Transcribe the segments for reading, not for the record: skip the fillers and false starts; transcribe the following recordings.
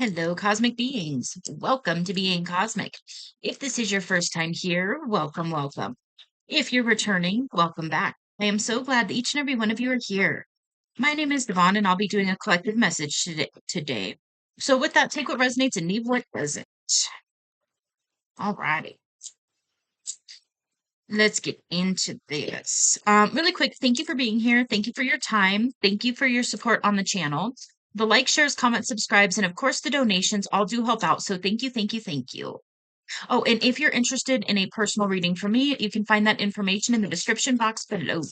Hello, cosmic beings. Welcome to Being Cosmic. If this is your first time here, welcome, welcome. If you're returning, welcome back. I am so glad that each and every one of you are here. My name is Devon, and I'll be doing a collective message today. So, with that, take what resonates and leave what doesn't. Alrighty, let's get into this. Really quick, thank you for being here. Thank you for your time. Thank you for your support on the channel. The like, shares, comments, subscribes, and of course the donations all do help out. So thank you, thank you, thank you. Oh, and if you're interested in a personal reading from me, you can find that information in the description box below.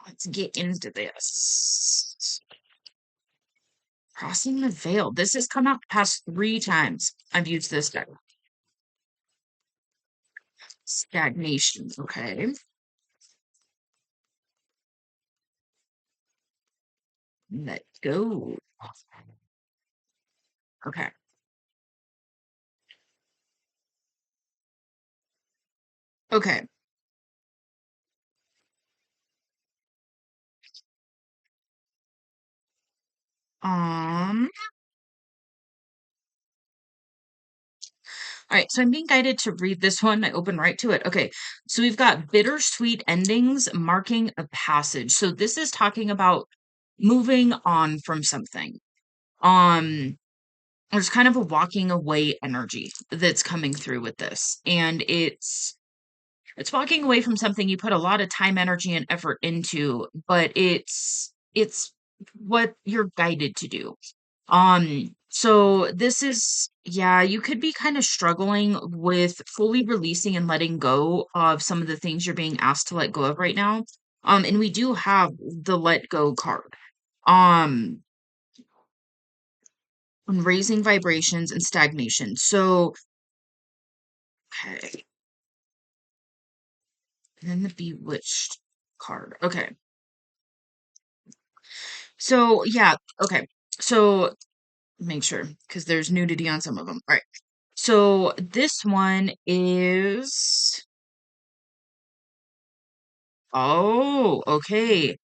Let's get into this. Crossing the Veil. This has come out past 3 times. I've used this deck. Stagnation. Okay. Let go. Okay. Okay. Um, all right, so I'm being guided to read this one. I open right to it. Okay, so we've got bittersweet endings marking a passage. So this is talking about moving on from something. Um, there's kind of a walking away energy that's coming through with this, and it's walking away from something you put a lot of time, energy, and effort into, but it's what you're guided to do. So this is, yeah, you could be kind of struggling with fully releasing and letting go of some of the things you're being asked to let go of right now. And we do have the let go card. Um, on raising vibrations and stagnation. So, okay. And then the bewitched card. Okay. So, yeah, okay. So, make sure because there's nudity on some of them. All right. So, this one is oh, okay.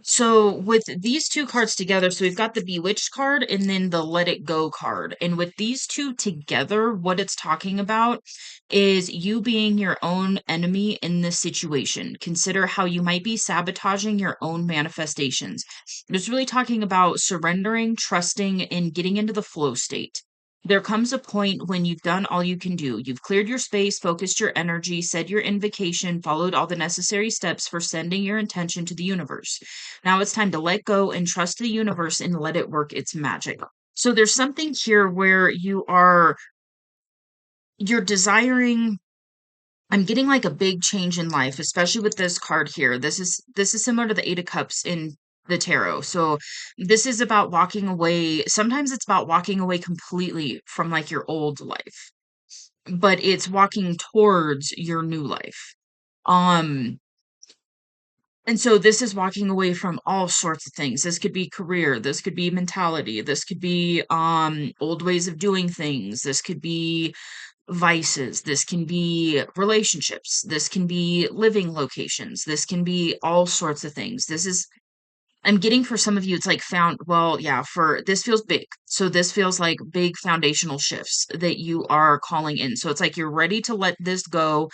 So with these two cards together, so we've got the Bewitched card and then the Let It Go card. And with these two together, what it's talking about is you being your own enemy in this situation. Consider how you might be sabotaging your own manifestations. It's really talking about surrendering, trusting, and getting into the flow state. There comes a point when you've done all you can do. You've cleared your space, focused your energy, said your invocation, followed all the necessary steps for sending your intention to the universe. Now it's time to let go and trust the universe and let it work its magic. So there's something here where you're desiring I'm getting like a big change in life, especially with this card here. This is similar to the 8 of cups in the tarot. So this is about walking away. Sometimes it's about walking away completely from like your old life, but it's walking towards your new life. Um and so this is walking away from all sorts of things. This could be career, this could be mentality, this could be old ways of doing things, this could be vices, this can be relationships, this can be living locations, this can be all sorts of things. This is I'm getting for some of you it's like found well, yeah, for this feels big. So this feels like big foundational shifts that you are calling in. So it's like you're ready to let this go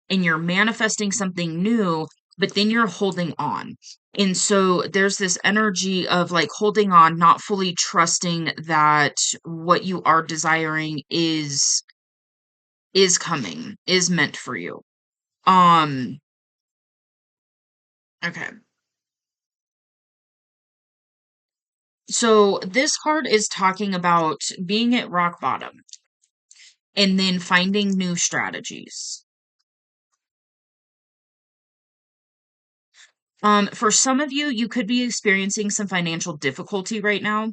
and you're manifesting something new, but then you're holding on. And so there's this energy of like holding on, not fully trusting that what you are desiring is coming, is meant for you. Um, okay. So this card is talking about being at rock bottom and then finding new strategies. For some of you, you could be experiencing some financial difficulty right now.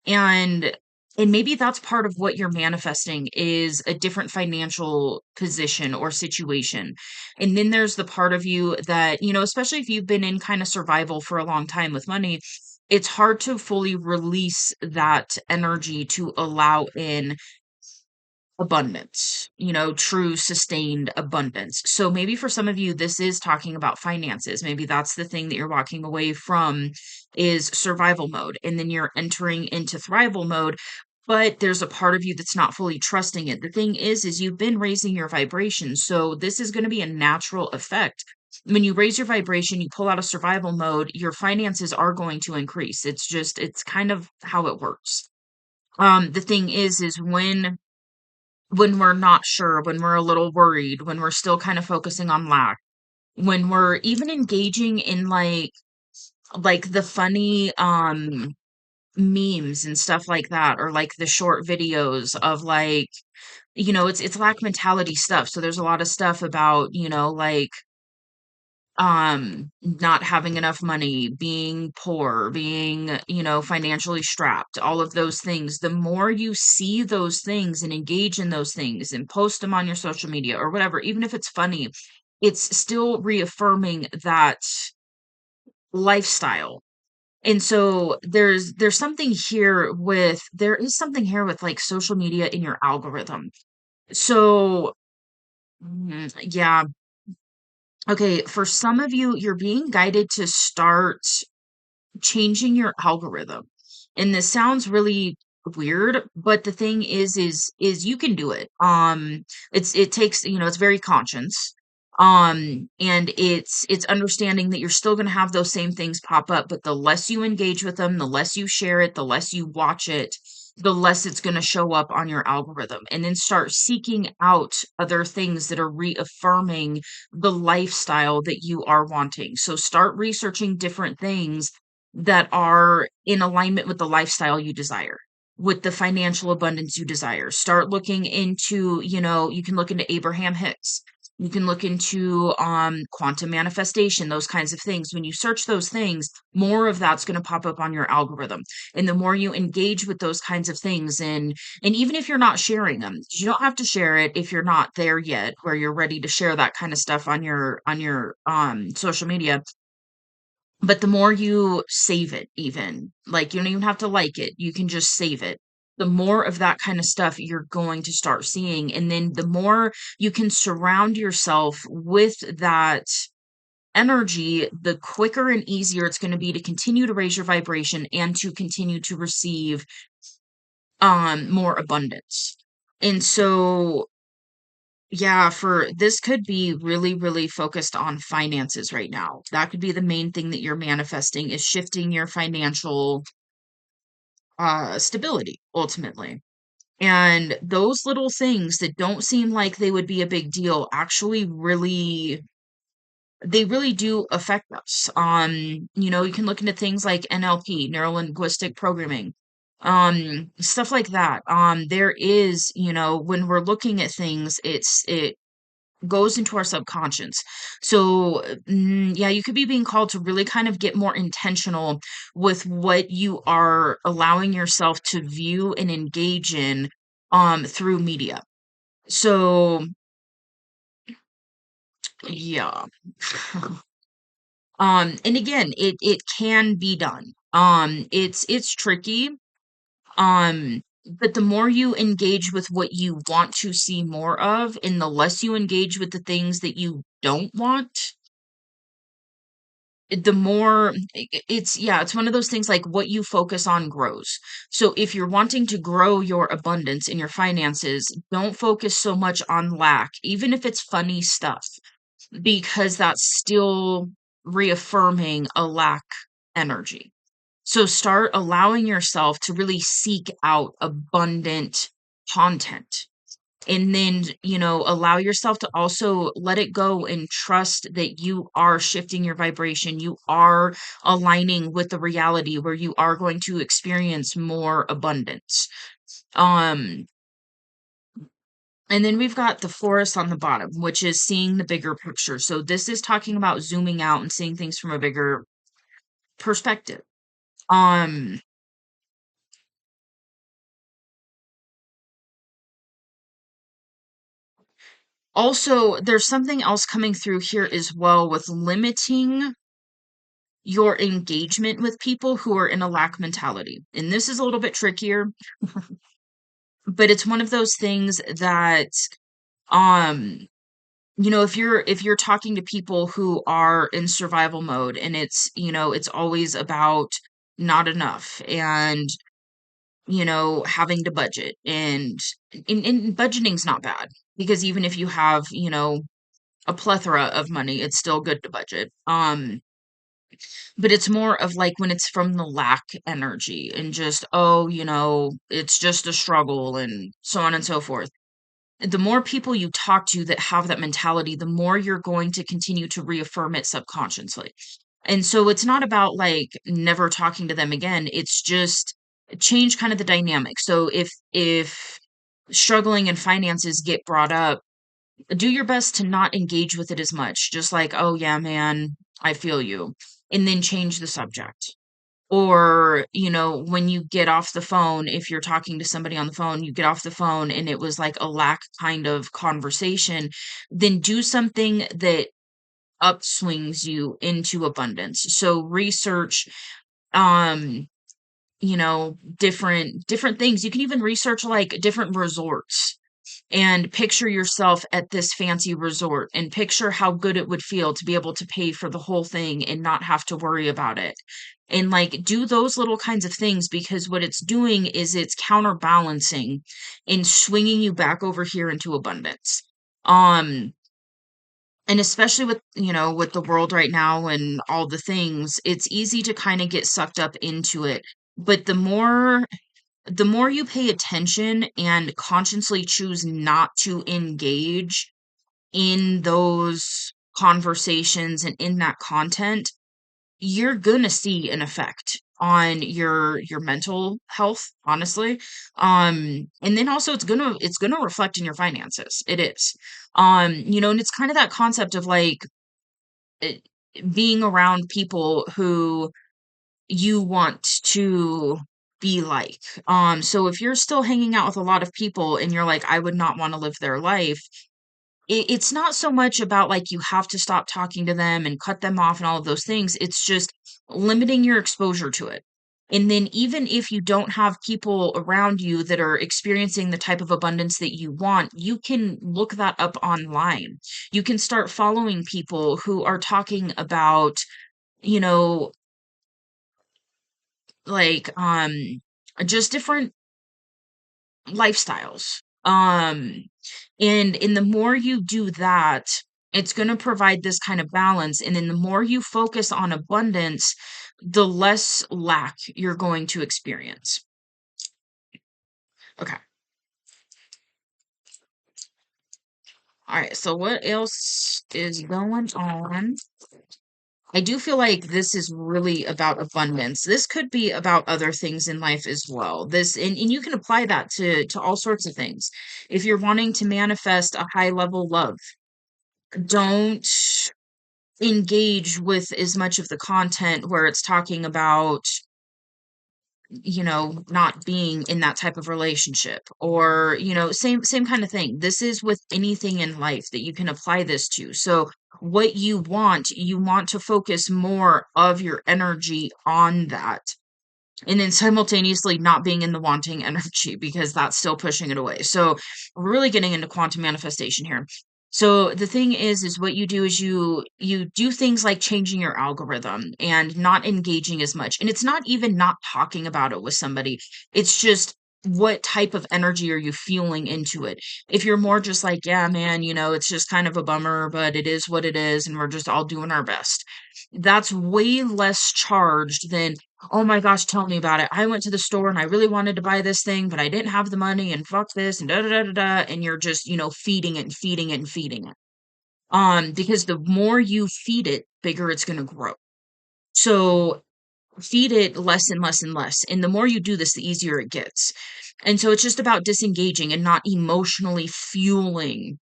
And maybe that's part of what you're manifesting is a different financial position or situation. And then there's the part of you that, especially if you've been in kind of survival for a long time with money, it's hard to fully release that energy to allow in abundance, you know, true sustained abundance. So maybe for some of you, this is talking about finances. Maybe that's the thing that you're walking away from is survival mode. And then you're entering into thrival mode. But there's a part of you that's not fully trusting it. The thing is you've been raising your vibration. So this is going to be a natural effect. When you raise your vibration, you pull out of survival mode, your finances are going to increase. It's kind of how it works. The thing is when we're not sure, when we're a little worried, when we're still kind of focusing on lack, when we're even engaging in like the funny memes and stuff like that, or like the short videos of like, you know, it's lack mentality stuff. So there's a lot of stuff about, you know, like not having enough money, being poor, being, you know, financially strapped, all of those things. The more you see those things and engage in those things and post them on your social media or whatever, even if it's funny, it's still reaffirming that lifestyle. And so there's something here with there is something here with like social media in your algorithm. So yeah. Okay, for some of you, you're being guided to start changing your algorithm. And this sounds really weird, but the thing is you can do it. It takes, you know, it's very conscious. And it's understanding that you're still going to have those same things pop up, but the less you engage with them, the less you share it, the less you watch it, the less it's going to show up on your algorithm. And then start seeking out other things that are reaffirming the lifestyle that you are wanting. So start researching different things that are in alignment with the lifestyle you desire, with the financial abundance you desire. Start looking into, you know, you can look into Abraham Hicks. You can look into quantum manifestation, those kinds of things. When you search those things, more of that's going to pop up on your algorithm. And the more you engage with those kinds of things, and even if you're not sharing them, you don't have to share it if you're not there yet where you're ready to share that kind of stuff on your social media, but the more you save it even, like, you don't even have to like it, you can just save it. The more of that kind of stuff you're going to start seeing, and then the more you can surround yourself with that energy, the quicker and easier it's gonna be to continue to raise your vibration and to continue to receive, more abundance. And so yeah, for this could be really, really focused on finances right now. That could be the main thing that you're manifesting is shifting your financial stability ultimately. And those little things that don't seem like they would be a big deal actually really they really do affect us. You know, you can look into things like NLP, neuro linguistic programming, stuff like that. There is, you know, when we're looking at things, it goes into our subconscious. So, yeah, you could be being called to really kind of get more intentional with what you are allowing yourself to view and engage in through media. So, yeah. And again, it can be done. It's tricky. But the more you engage with what you want to see more of, and the less you engage with the things that you don't want, the more it's yeah, it's one of those things like what you focus on grows. So if you're wanting to grow your abundance in your finances, don't focus so much on lack, even if it's funny stuff, because that's still reaffirming a lack energy. So start allowing yourself to really seek out abundant content. And then, you know, allow yourself to also let it go and trust that you are shifting your vibration. You are aligning with the reality where you are going to experience more abundance. Um, and then we've got the forest on the bottom, which is seeing the bigger picture. So this is talking about zooming out and seeing things from a bigger perspective. Um, Also, there's something else coming through here as well with limiting your engagement with people who are in a lack mentality. And this is a little bit trickier but it's one of those things that, um, if you're talking to people who are in survival mode and it's always about not enough and, having to budget and budgeting's not bad because even if you have, a plethora of money, it's still good to budget. But it's more of like when it's from the lack energy and just, oh, it's just a struggle and so on and so forth. The more people you talk to that have that mentality, the more you're going to continue to reaffirm it subconsciously. And so it's not about like never talking to them again. It's just change kind of the dynamic. So if struggling in finances get brought up, do your best to not engage with it as much. Just like, oh yeah, man, I feel you. And then change the subject. Or, when you get off the phone, if you're talking to somebody on the phone, you get off the phone and it was like a lack kind of conversation, then do something that upswings you into abundance. So research, um, different things. You can even research like different resorts and picture yourself at this fancy resort and picture how good it would feel to be able to pay for the whole thing and not have to worry about it. And like do those little kinds of things because what it's doing is it's counterbalancing and swinging you back over here into abundance. Um and especially with the world right now and all the things, it's easy to kind of get sucked up into it. But the more you pay attention and consciously choose not to engage in those conversations and in that content, you're gonna see an effect on your mental health, honestly. And then also it's gonna reflect in your finances. It is. And it's kind of that concept of like it, being around people who you want to be like. So if you're still hanging out with a lot of people and you're like, I would not want to live their life, it's not so much about like you have to stop talking to them and cut them off and all of those things. It's just limiting your exposure to it. And then even if you don't have people around you that are experiencing the type of abundance that you want, you can look that up online. You can start following people who are talking about, you know, like just different lifestyles. And the more you do that, it's going to provide this kind of balance. And then the more you focus on abundance, the less lack you're going to experience. Okay. All right. So what else is going on? I do feel like this is really about abundance. This could be about other things in life as well. And you can apply that to all sorts of things. If you're wanting to manifest a high level love, don't engage with as much of the content where it's talking about not being in that type of relationship or same kind of thing. This is with anything in life that you can apply this to. So what you want to focus more of your energy on that, and then simultaneously not being in the wanting energy because that's still pushing it away. So we're really getting into quantum manifestation here. So the thing is what you do is you do things like changing your algorithm and not engaging as much. And it's not even not talking about it with somebody. It's just what type of energy are you feeling into it? If you're more just like, yeah, man, it's just kind of a bummer, but it is what it is, and we're just all doing our best. That's way less charged than, oh my gosh, tell me about it. I went to the store and I really wanted to buy this thing, but I didn't have the money and fuck this and da da da da da. And you're just, feeding it and feeding it and feeding it. Because the more you feed it, bigger it's gonna grow. So feed it less and less and less. And the more you do this, the easier it gets. And so it's just about disengaging and not emotionally fueling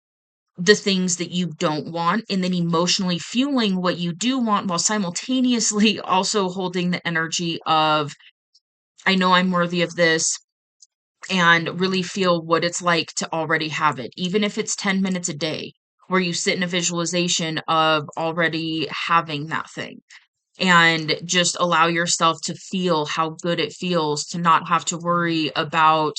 the things that you don't want, and then emotionally fueling what you do want while simultaneously also holding the energy of, I know I'm worthy of this, and really feel what it's like to already have it, even if it's 10 minutes a day where you sit in a visualization of already having that thing and just allow yourself to feel how good it feels to not have to worry about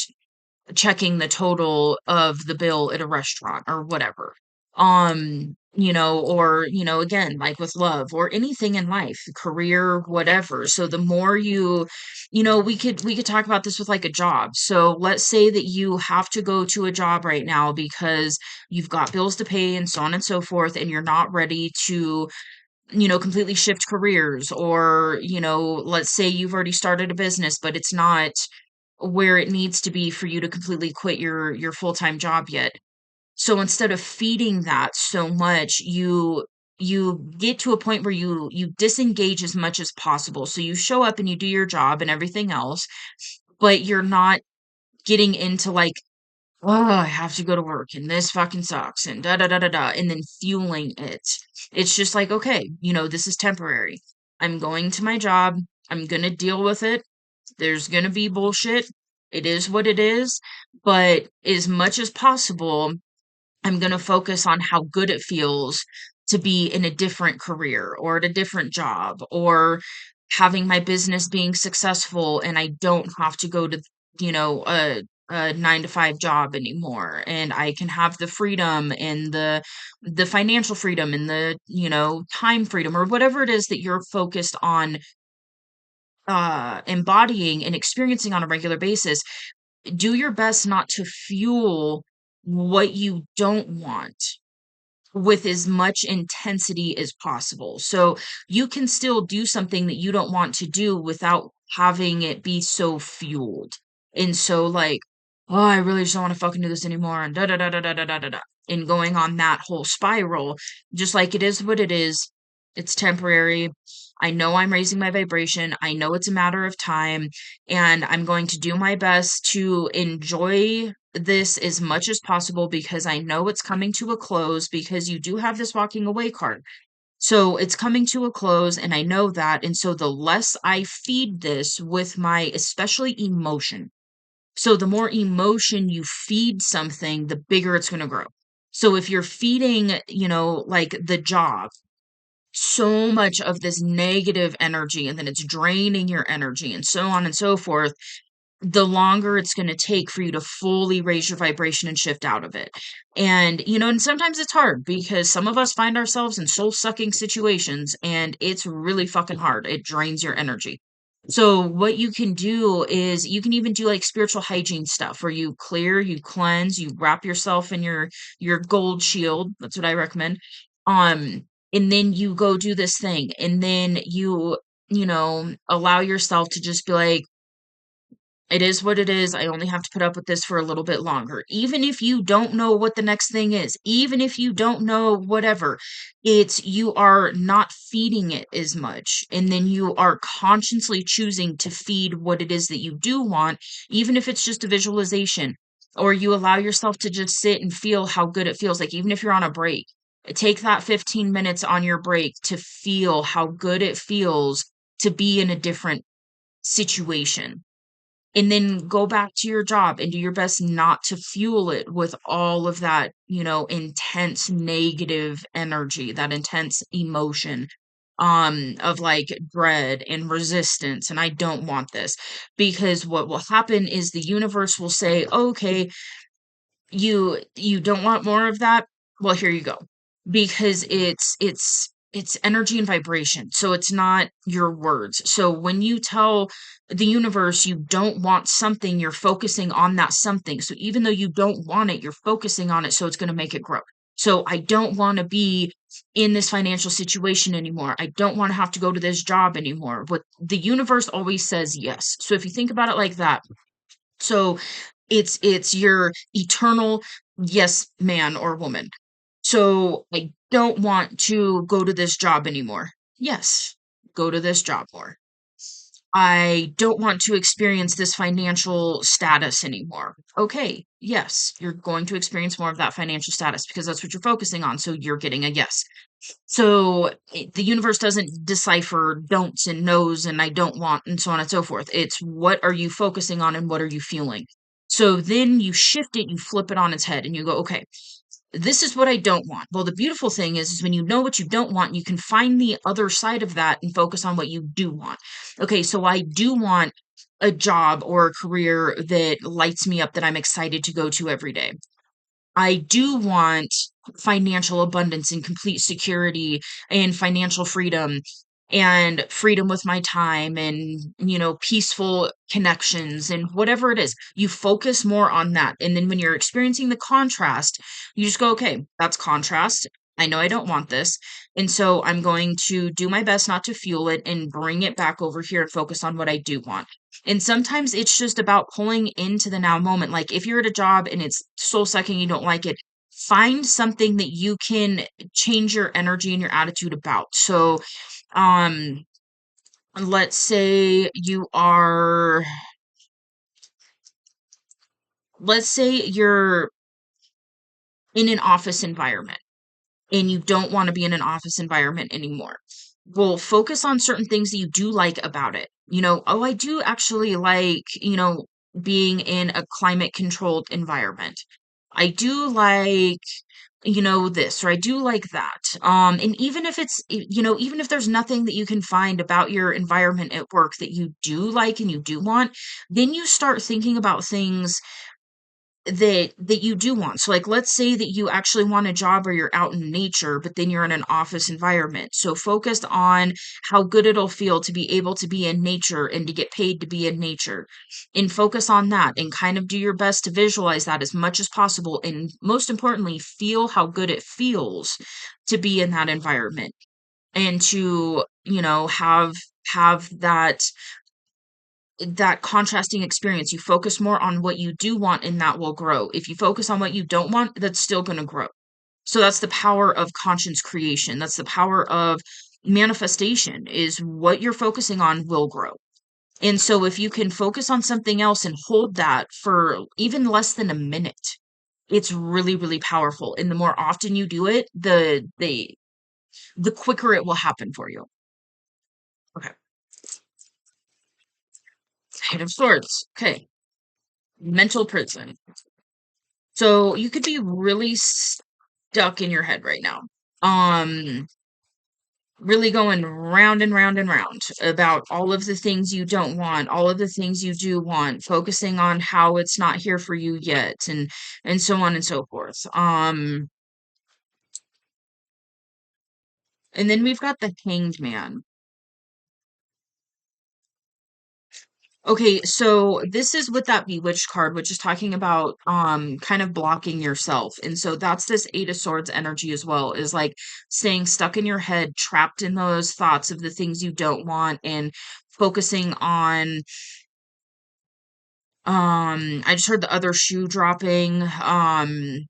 checking the total of the bill at a restaurant or whatever. Or, again, like with love or anything in life, career, whatever. So the more we could talk about this with like a job. So let's say that you have to go to a job right now because you've got bills to pay and so on and so forth, and you're not ready to completely shift careers. Or let's say you've already started a business but it's not where it needs to be for you to completely quit your full-time job yet. So instead of feeding that so much, you get to a point where you disengage as much as possible. So you show up and you do your job and everything else, but you're not getting into like, oh, I have to go to work and this fucking sucks and da da da da da, and then fueling it. It's just like, okay, this is temporary. I'm going to my job. I'm gonna deal with it. There's gonna be bullshit. It is what it is. But as much as possible, I'm going to focus on how good it feels to be in a different career or at a different job, or having my business being successful and I don't have to go to, a 9 to 5 job anymore. And I can have the freedom and the financial freedom and the, time freedom or whatever it is that you're focused on embodying and experiencing on a regular basis. Do your best not to fuel what you don't want with as much intensity as possible. So you can still do something that you don't want to do without having it be so fueled. And so like, oh, I really just don't want to fucking do this anymore and da da da da da da da da da. And going on that whole spiral, just like it is what it is. It's temporary. I know I'm raising my vibration. I know it's a matter of time, and I'm going to do my best to enjoy this as much as possible because I know it's coming to a close, because you do have this walking away card. So it's coming to a close and I know that. And so the less I feed this with my, especially emotion. So the more emotion you feed something, the bigger it's going to grow. So if you're feeding, like the job, so much of this negative energy and then it's draining your energy and so on and so forth, the longer it's going to take for you to fully raise your vibration and shift out of it. And sometimes it's hard because some of us find ourselves in soul sucking situations and it's really fucking hard. It drains your energy. So what you can do is you can even do like spiritual hygiene stuff where you clear, you cleanse, you wrap yourself in your gold shield. That's what I recommend. Um and then you go do this thing and then you allow yourself to just be like, it is what it is. I only have to put up with this for a little bit longer. Even if you don't know what the next thing is, even if you don't know whatever, it's you are not feeding it as much. And then you are consciously choosing to feed what it is that you do want, even if it's just a visualization, or you allow yourself to just sit and feel how good it feels. Like even if you're on a break, take that 15 minutes on your break to feel how good it feels to be in a different situation, and then go back to your job and do your best not to fuel it with all of that, intense negative energy, that intense emotion, of like dread and resistance. And I don't want this, because what will happen is the universe will say, okay, you don't want more of that. Well, here you go, because it's energy and vibration, so it's not your words. So when you tell the universe you don't want something, you're focusing on that something. So even though you don't want it, you're focusing on it, so it's going to make it grow. So I don't want to be in this financial situation anymore. I don't want to have to go to this job anymore. What the universe always says yes. So if you think about it like that, so it's your eternal yes, man or woman. So I don't want to go to this job anymore. Yes, go to this job more. I don't want to experience this financial status anymore. Okay, yes, you're going to experience more of that financial status because that's what you're focusing on. So you're getting a yes. So the universe doesn't decipher don'ts and no's and I don't want and so on and so forth. It's what are you focusing on and what are you feeling? So then you shift it, you flip it on its head and you go, okay, this is what I don't want. Well, the beautiful thing is when you know what you don't want, you can find the other side of that and focus on what you do want. Okay, so I do want a job or a career that lights me up that I'm excited to go to every day. I do want financial abundance and complete security and financial freedom and freedom with my time and, peaceful connections and whatever it is. You focus more on that. And then when you're experiencing the contrast, you just go, okay, that's contrast. I know I don't want this. And so I'm going to do my best not to fuel it and bring it back over here and focus on what I do want. And sometimes it's just about pulling into the now moment. Like if you're at a job and it's soul sucking, you don't like it, find something that you can change your energy and your attitude about. So, um, let's say let's say you're in an office environment and you don't want to be in an office environment anymore. Well, focus on certain things that you do like about it. Oh, I do actually like, being in a climate controlled environment. I do like, this, or I do like that. And even if even if there's nothing that you can find about your environment at work that you do like and you do want, then you start thinking about things that you do want. So like let's say that you actually want a job where you're out in nature, but then you're in an office environment. So focus on how good it'll feel to be able to be in nature and to get paid to be in nature. And focus on that and kind of do your best to visualize that as much as possible. And most importantly, feel how good it feels to be in that environment and to, have that contrasting experience. You focus more on what you do want and that will grow. If you focus on what you don't want, that's still going to grow. So that's the power of conscience creation. That's the power of manifestation is what you're focusing on will grow. And so if you can focus on something else and hold that for even less than a minute, it's really, really powerful. And the more often you do it, the quicker it will happen for you. Okay. Eight of Swords. Okay. Mental prison. So you could be really stuck in your head right now. Um, really going round and round and round about all of the things you don't want, all of the things you do want, focusing on how it's not here for you yet, and so on and so forth. And then we've got the Hanged Man. Okay, so this is with that Bewitched card, which is talking about kind of blocking yourself. And so that's this Eight of Swords energy as well, is like staying stuck in your head, trapped in those thoughts of the things you don't want and focusing on I just heard the other shoe dropping, and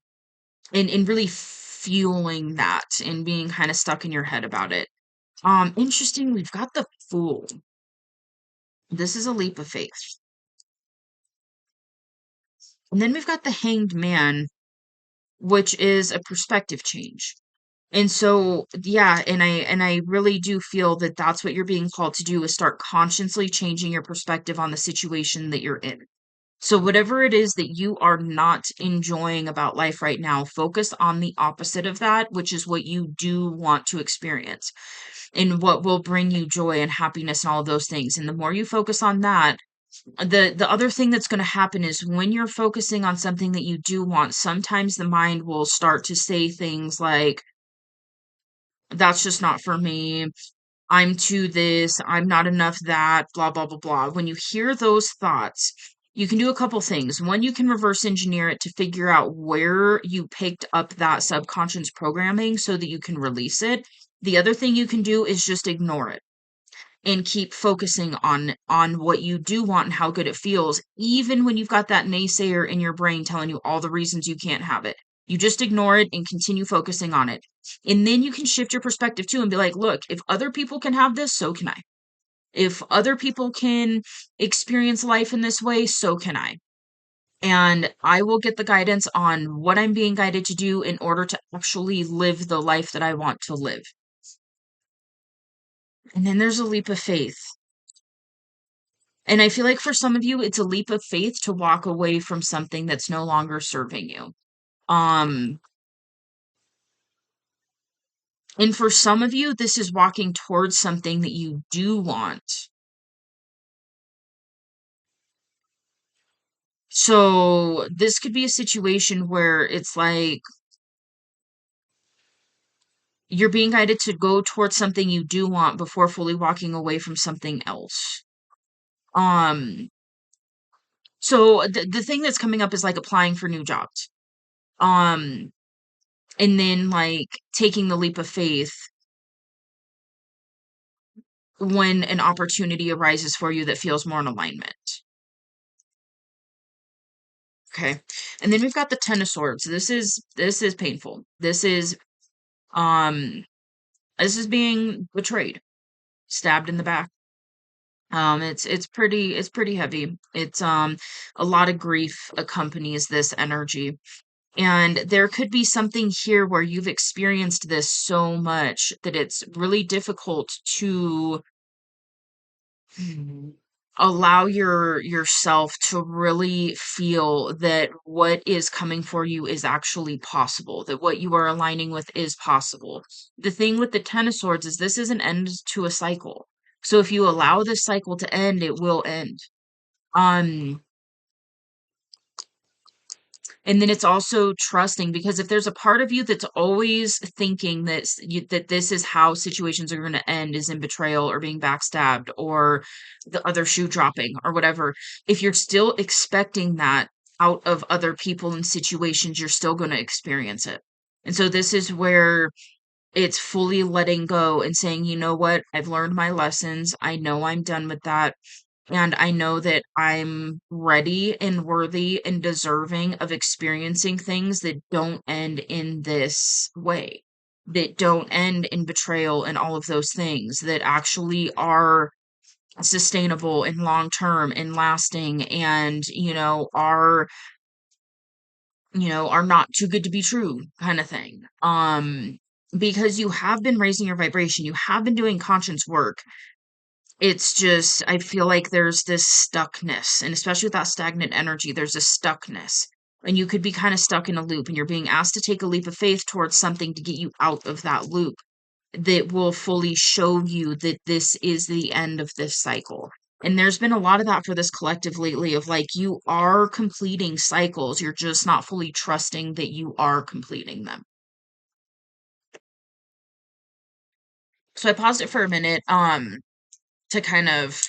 really fueling that and being kind of stuck in your head about it. Interesting, we've got the Fool. This is a leap of faith. And then we've got the Hanged Man, which is a perspective change. And so, yeah, and I really do feel that that's what you're being called to do is start consciously changing your perspective on the situation that you're in. So whatever it is that you are not enjoying about life right now, focus on the opposite of that, which is what you do want to experience and what will bring you joy and happiness and all of those things. And the more you focus on that, the other thing that's going to happen is when you're focusing on something that you do want, sometimes the mind will start to say things like, that's just not for me. I'm too this, I'm not enough that, blah, blah, blah, blah. When you hear those thoughts, you can do a couple things. One, you can reverse engineer it to figure out where you picked up that subconscious programming so that you can release it. The other thing you can do is just ignore it and keep focusing on what you do want and how good it feels, even when you've got that naysayer in your brain telling you all the reasons you can't have it. You just ignore it and continue focusing on it. And then you can shift your perspective too and be like, look, if other people can have this, so can I. If other people can experience life in this way, so can I. And I will get the guidance on what I'm being guided to do in order to actually live the life that I want to live. And then there's a leap of faith. And I feel like for some of you, it's a leap of faith to walk away from something that's no longer serving you. Um, and for some of you, this is walking towards something that you do want. So this could be a situation where it's like you're being guided to go towards something you do want before fully walking away from something else. Um, so the thing that's coming up is like applying for new jobs. Um, and then like taking the leap of faith when an opportunity arises for you that feels more in alignment. Okay. And then we've got the Ten of Swords. This is painful. Um this is being betrayed, stabbed in the back. It's pretty heavy. It's a lot of grief accompanies this energy. And there could be something here where you've experienced this so much that it's really difficult to allow yourself to really feel that what is coming for you is actually possible, that what you are aligning with is possible. The thing with the Ten of Swords is this is an end to a cycle. So if you allow this cycle to end, it will end. Um, and then it's also trusting because if there's a part of you that's always thinking that this is how situations are going to end is in betrayal or being backstabbed or the other shoe dropping or whatever, if you're still expecting that out of other people and situations, you're still going to experience it. And so this is where it's fully letting go and saying, you know what, I've learned my lessons. I know I'm done with that. And I know that I'm ready and worthy and deserving of experiencing things that don't end in this way, that don't end in betrayal and all of those things, that actually are sustainable and long term and lasting and, are not too good to be true kind of thing. Because you have been raising your vibration, you have been doing conscience work. It's just, I feel like there's this stuckness, and especially with that stagnant energy, there's a stuckness. And you could be kind of stuck in a loop, and you're being asked to take a leap of faith towards something to get you out of that loop that will fully show you that this is the end of this cycle. And there's been a lot of that for this collective lately of like, you are completing cycles, you're just not fully trusting that you are completing them. So I paused it for a minute, to kind of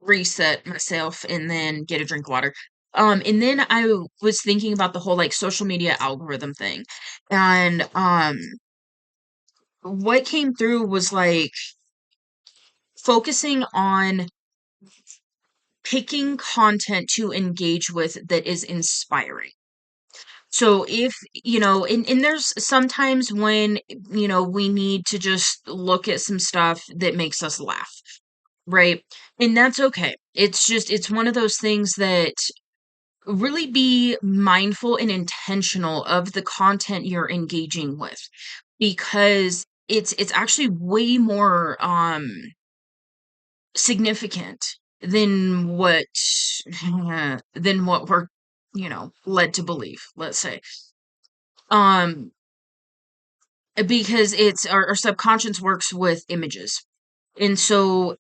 reset myself and then get a drink of water. And then was thinking about the whole like social media algorithm thing. And what came through was like focusing on picking content to engage with that is inspiring. So if, and there's sometimes when, we need to just look at some stuff that makes us laugh, right? And that's okay. It's one of those things that really be mindful and intentional of the content you're engaging with because it's actually way more significant than what than what we're led to believe, let's say. um because it's our subconscious works with images, and so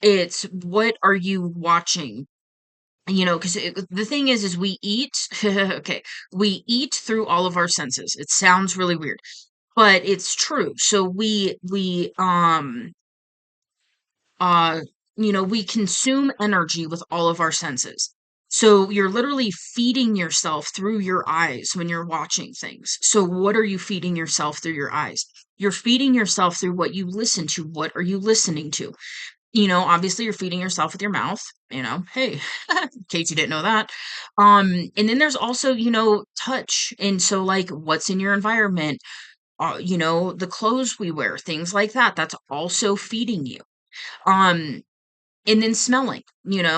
it's what are you watching. Because the thing is we eat okay, we eat through all of our senses. It sounds really weird, but it's true. So uh, we consume energy with all of our senses. So you're literally feeding yourself through your eyes when you're watching things. So what are you feeding yourself through your eyes? You're feeding yourself through what you listen to. What are you listening to? Obviously you're feeding yourself with your mouth, hey, in case you didn't know that. And then there's also, touch. And so like what's in your environment, the clothes we wear, things like that, that's also feeding you. Um, and then smelling, there's,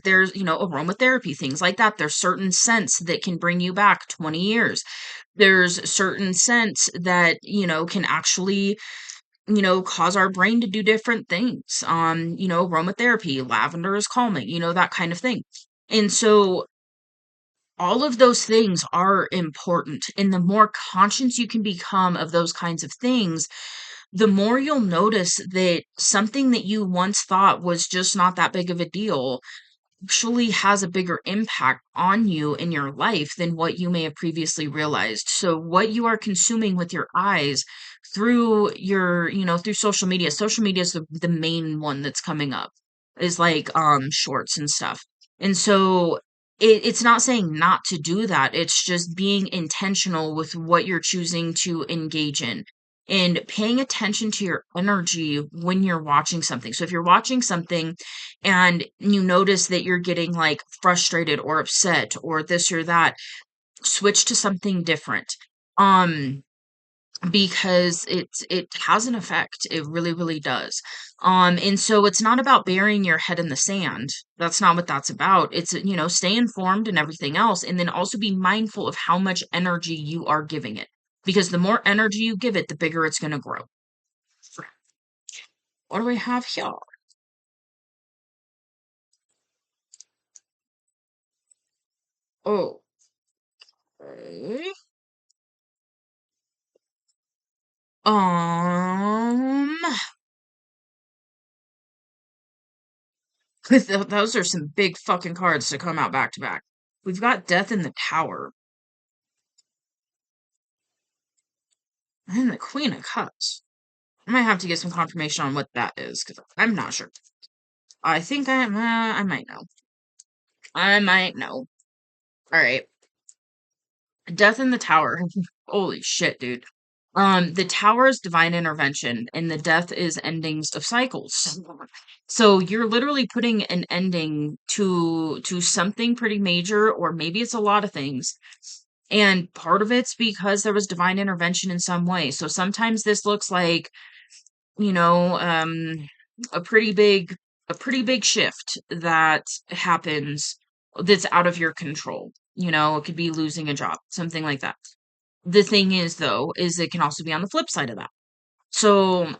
aromatherapy, things like that. There's certain scents that can bring you back 20 years. There's certain scents that, can actually cause our brain to do different things. Aromatherapy, lavender is calming, that kind of thing. And so all of those things are important. And the more conscious you can become of those kinds of things, the more you'll notice that something that you once thought was just not that big of a deal actually has a bigger impact on you in your life than what you may have previously realized. So what you are consuming with your eyes through your, through social media is the main one that's coming up is like shorts and stuff. And so it's not saying not to do that. It's just being intentional with what you're choosing to engage in and paying attention to your energy when you're watching something. So if you're watching something and you notice that you're getting like frustrated or upset or this or that, switch to something different. Um, because it has an effect. It really, really does. And so it's not about burying your head in the sand. That's not what that's about. It's, stay informed and everything else, and then also be mindful of how much energy you are giving it. Because the more energy you give it, the bigger it's gonna grow. What do we have here? Oh, okay. Um, those are some big fucking cards to come out back to back. We've got Death in the Tower and the Queen of Cups. I might have to get some confirmation on what that is because I'm not sure. I think I might know. I might know. All right, Death in the Tower. Holy shit, dude. The Tower is divine intervention, and the Death is endings of cycles. So you're literally putting an ending to something pretty major, or maybe it's a lot of things. And part of it's because there was divine intervention in some way. So sometimes this looks like, you know, um, a pretty big, a pretty big shift that happens that's out of your control. It could be losing a job, something like that. The thing is, though, is it can also be on the flip side of that. So,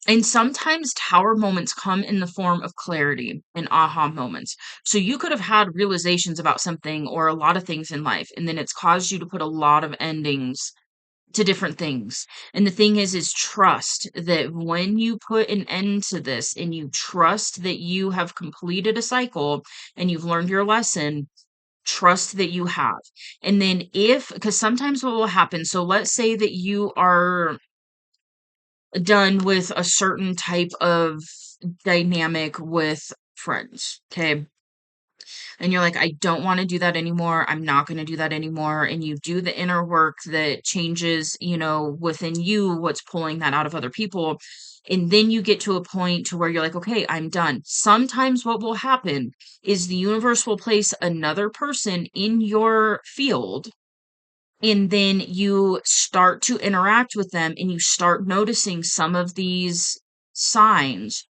and sometimes tower moments come in the form of clarity and aha moments. So you could have had realizations about something or a lot of things in life, and then it's caused you to put a lot of endings to different things. And the thing is trust that when you put an end to this and you trust that you have completed a cycle and you've learned your lesson, trust that you have. And then because sometimes what will happen, so let's say that you are done with a certain type of dynamic with friends, okay? And you're like, I don't want to do that anymore. I'm not going to do that anymore. And you do the inner work that changes, within you, what's pulling that out of other people. And then you get to a point to where you're like, okay, I'm done. Sometimes what will happen is the universe will place another person in your field. And then you start to interact with them and you start noticing some of these signs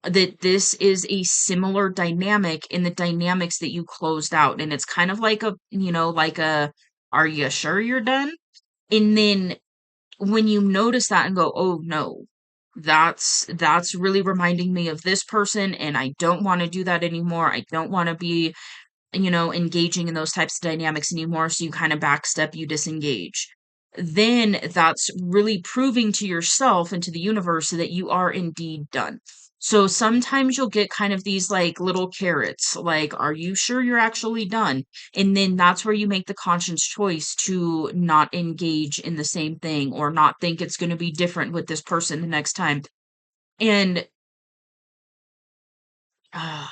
that this is a similar dynamic in the dynamics that you closed out. And it's kind of like are you sure you're done? And then when you notice that and go, oh no, that's really reminding me of this person, and I don't want to do that anymore. I don't want to be, engaging in those types of dynamics anymore. So you kind of backstep, you disengage. Then that's really proving to yourself and to the universe that you are indeed done. So sometimes you'll get kind of these like little carrots, like, are you sure you're actually done? And then that's where you make the conscious choice to not engage in the same thing or not think it's going to be different with this person the next time. And uh,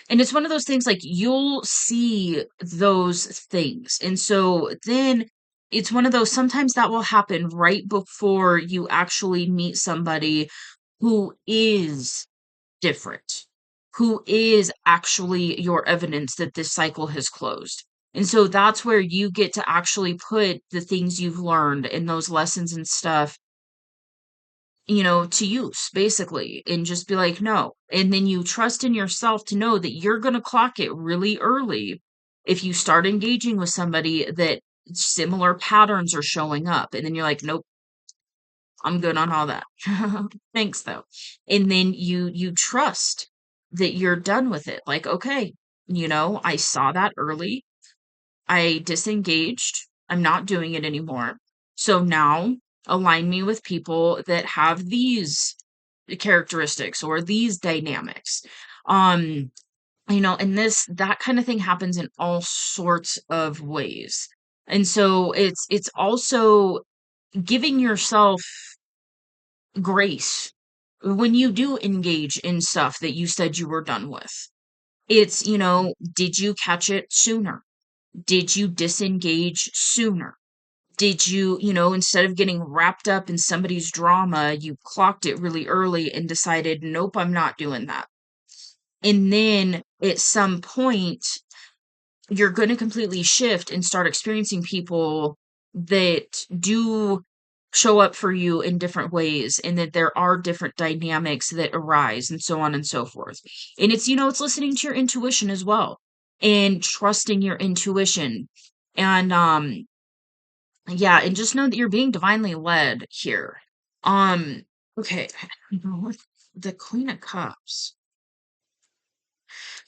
And it's one of those things like you'll see those things. And so then it's one of those sometimes that will happen right before you actually meet somebody who is different, who is actually your evidence that this cycle has closed. And so that's where you get to actually put the things you've learned and those lessons and stuff, to use basically, and just be like, no. And then you trust in yourself to know that you're going to clock it really early if you start engaging with somebody that similar patterns are showing up. And then you're like, nope, I'm good on all that. Thanks though. And then you trust that you're done with it. Like, okay, I saw that early. I disengaged. I'm not doing it anymore. So now align me with people that have these characteristics or these dynamics. Um, and that kind of thing happens in all sorts of ways. And so it's also giving yourself grace when you do engage in stuff that you said you were done with. It's, did you catch it sooner? Did you disengage sooner? Did you, instead of getting wrapped up in somebody's drama, you clocked it really early and decided, nope, I'm not doing that. And then at some point, you're going to completely shift and start experiencing people that do show up for you in different ways and that there are different dynamics that arise and so on and so forth. And it's listening to your intuition as well and trusting your intuition. And yeah, and just know that you're being divinely led here. Um okay, the Queen of Cups.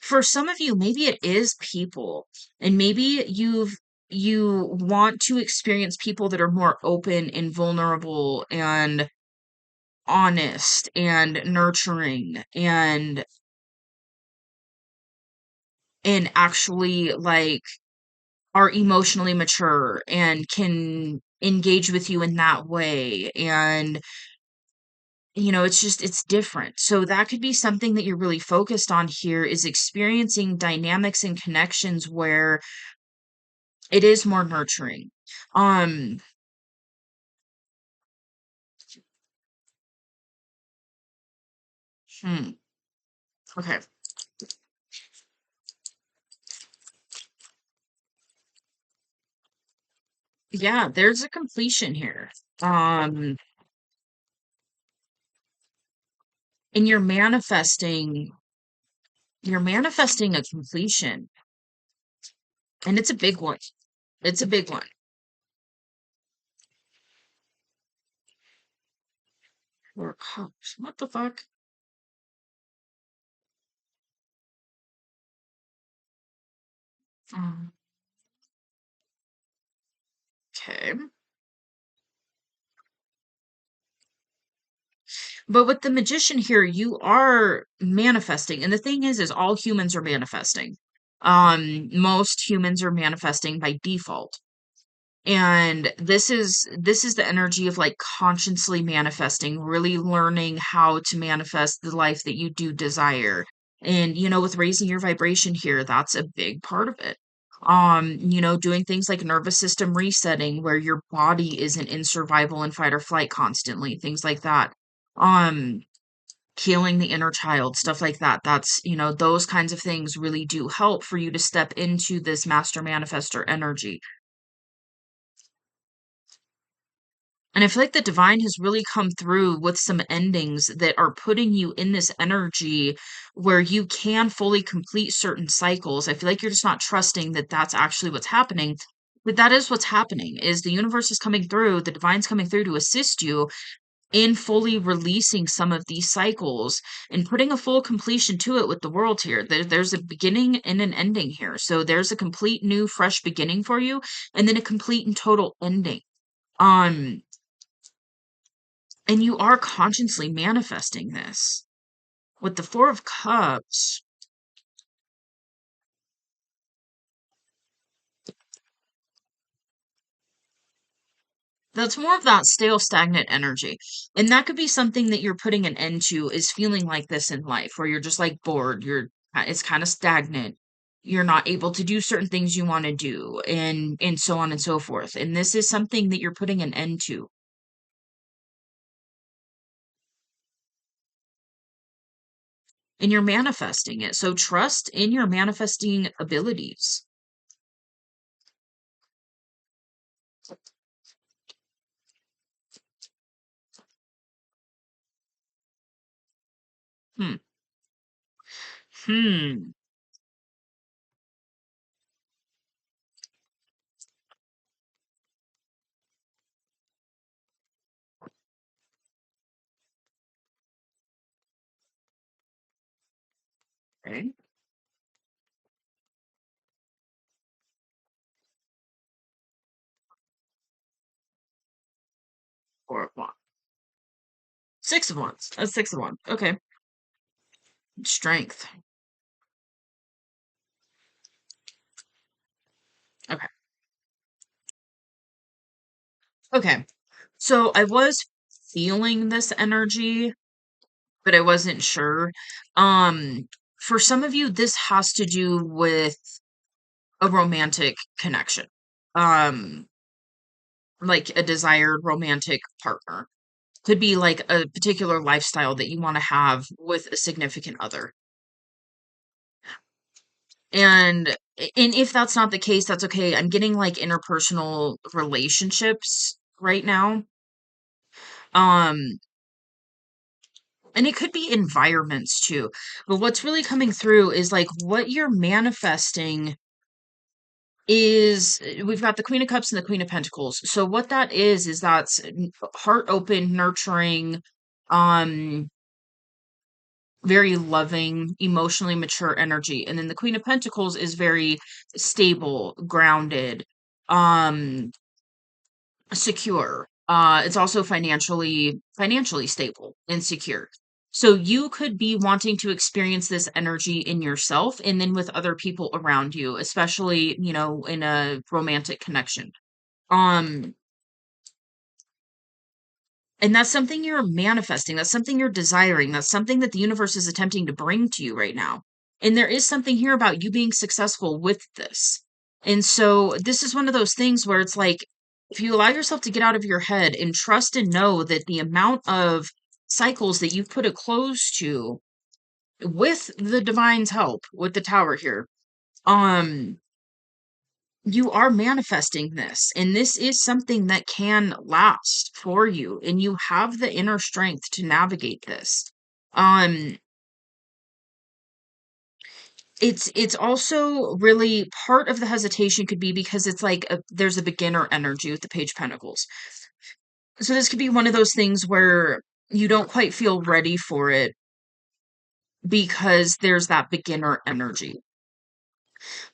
For some of you, maybe it is people, and maybe you want to experience people that are more open and vulnerable and honest and nurturing and actually like are emotionally mature and can engage with you in that way. And it's different. So that could be something that you're really focused on here is experiencing dynamics and connections where it is more nurturing. Um, hmm, okay. Yeah, there's a completion here. Um, and you're manifesting a completion, and it's a big one. It's a big one. Four of Cups. What the fuck? Um, okay. But with the magician here, you are manifesting. And the thing is all humans are manifesting. Most humans are manifesting by default. And this is the energy of like consciously manifesting, really learning how to manifest the life that you do desire. And with raising your vibration here, that's a big part of it. Doing things like nervous system resetting where your body isn't in survival and fight or flight constantly, things like that. Um, Healing the inner child, stuff like that. Those kinds of things really do help for you to step into this master manifestor energy. And I feel like the divine has really come through with some endings that are putting you in this energy where you can fully complete certain cycles. I feel like you're just not trusting that that's actually what's happening. But that is what's happening is the universe is coming through, the divine's coming through to assist you in fully releasing some of these cycles and putting a full completion to it with the world here. There's a beginning and an ending here. So there's a complete new fresh beginning for you and then a complete and total ending. Um and you are consciously manifesting this. With the Four of Cups, that's more of that stale, stagnant energy. And that could be something that you're putting an end to is feeling like this in life, where you're just like bored, it's kind of stagnant. You're not able to do certain things you want to do, and so on and so forth. And this is something that you're putting an end to. And you're manifesting it. So trust in your manifesting abilities. Hmm. Hmm. Okay. Four of Wands. Six of Wands. That's Six of Wands. Okay. Strength. Okay. Okay. So I was feeling this energy, but I wasn't sure. For some of you, this has to do with a romantic connection. Um, like a desired romantic partner. Could be like a particular lifestyle that you want to have with a significant other. And if that's not the case, that's okay. I'm getting like interpersonal relationships right now. Um, and it could be environments too. But what's really coming through is like what you're manifesting is we've got the Queen of Cups and the Queen of Pentacles. So what that is that's heart open, nurturing, um, very loving, emotionally mature energy. And then the Queen of Pentacles is very stable, grounded, um, secure. It's also financially stable and secure. So you could be wanting to experience this energy in yourself and then with other people around you, especially, in a romantic connection. Um, and that's something you're manifesting. That's something you're desiring. That's something that the universe is attempting to bring to you right now. And there is something here about you being successful with this. And so this is one of those things where it's like, if you allow yourself to get out of your head and trust and know that the amount of cycles that you've put a close to with the divine's help, with the tower here, um, you are manifesting this, and this is something that can last for you, and you have the inner strength to navigate this. Um, it's also really part of the hesitation could be because it's like there's a beginner energy with the Page of Pentacles. So this could be one of those things where you don't quite feel ready for it because there's that beginner energy.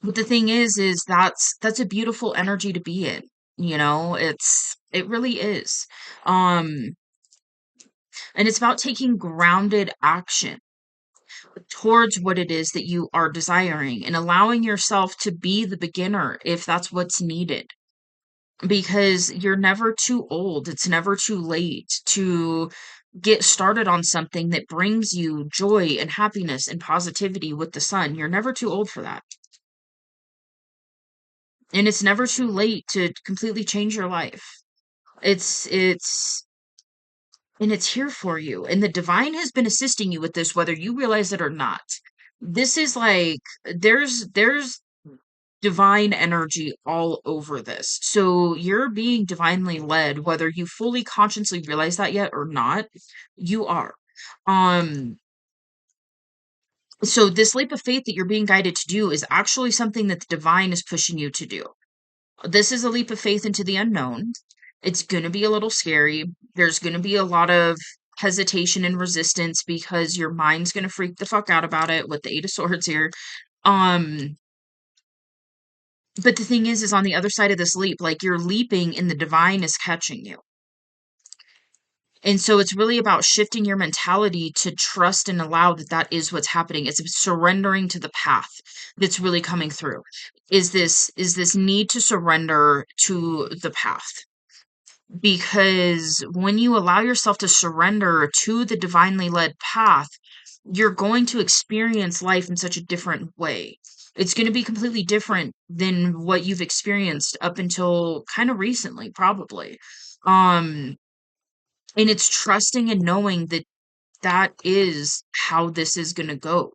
But the thing is that's a beautiful energy to be in. It really is. Um, and it's about taking grounded action towards what it is that you are desiring and allowing yourself to be the beginner if that's what's needed. Because you're never too old. It's never too late to get started on something that brings you joy and happiness and positivity with the sun. You're never too old for that. And it's never too late to completely change your life. It's and it's here for you. And the divine has been assisting you with this, whether you realize it or not. This is like there's divine energy all over this. So you're being divinely led, whether you fully consciously realize that yet or not, you are. Um, so this leap of faith that you're being guided to do is actually something that the divine is pushing you to do. This is a leap of faith into the unknown. It's going to be a little scary. There's going to be a lot of hesitation and resistance because your mind's going to freak the fuck out about it with the Eight of Swords here. Um, but the thing is on the other side of this leap, like you're leaping and the divine is catching you. And so it's really about shifting your mentality to trust and allow that that is what's happening. It's surrendering to the path that's really coming through. Is this need to surrender to the path? Because when you allow yourself to surrender to the divinely led path, you're going to experience life in such a different way. It's going to be completely different than what you've experienced up until kind of recently, probably. Um, and it's trusting and knowing that that is how this is going to go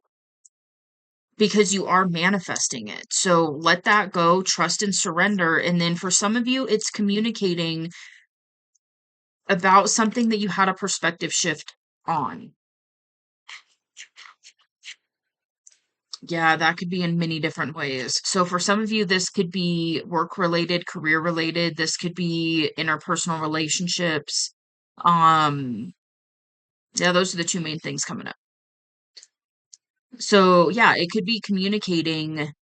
because you are manifesting it. So let that go, trust and surrender. And then for some of you, it's communicating about something that you had a perspective shift on. Yeah, that could be in many different ways. So for some of you, this could be work related, career related. This could be interpersonal relationships. Um, yeah, those are the two main things coming up. So yeah, it could be communicating.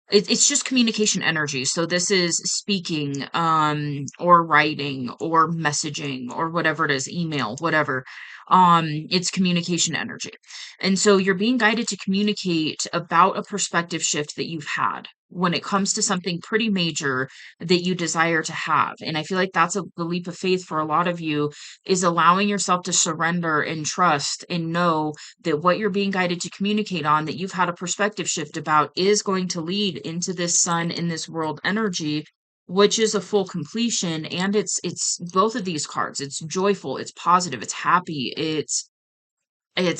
It's just communication energy. So this is speaking, or writing, or messaging, or whatever it is, email, whatever. It's communication energy. And so you're being guided to communicate about a perspective shift that you've had when it comes to something pretty major that you desire to have. And I feel like that's the leap of faith for a lot of you, is allowing yourself to surrender and trust and know that what you're being guided to communicate on, that you've had a perspective shift about, is going to lead into this sun in this world energy, which is a full completion. And it's both of these cards. It's joyful, it's positive, it's happy, I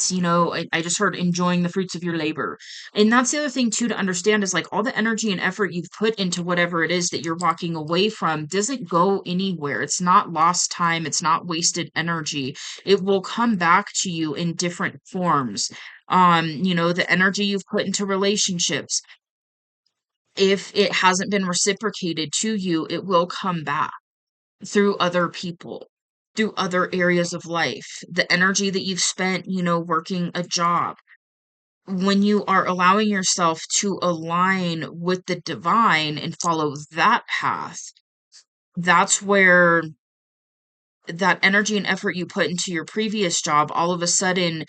just heard enjoying the fruits of your labor. And that's the other thing too to understand, is like all the energy and effort you've put into whatever it is that you're walking away from doesn't go anywhere. It's not lost time, it's not wasted energy. It will come back to you in different forms. The energy you've put into relationships, if it hasn't been reciprocated to you, it will come back through other people, through other areas of life. The energy that you've spent, working a job, when you are allowing yourself to align with the divine and follow that path, that's where that energy and effort you put into your previous job, all of a sudden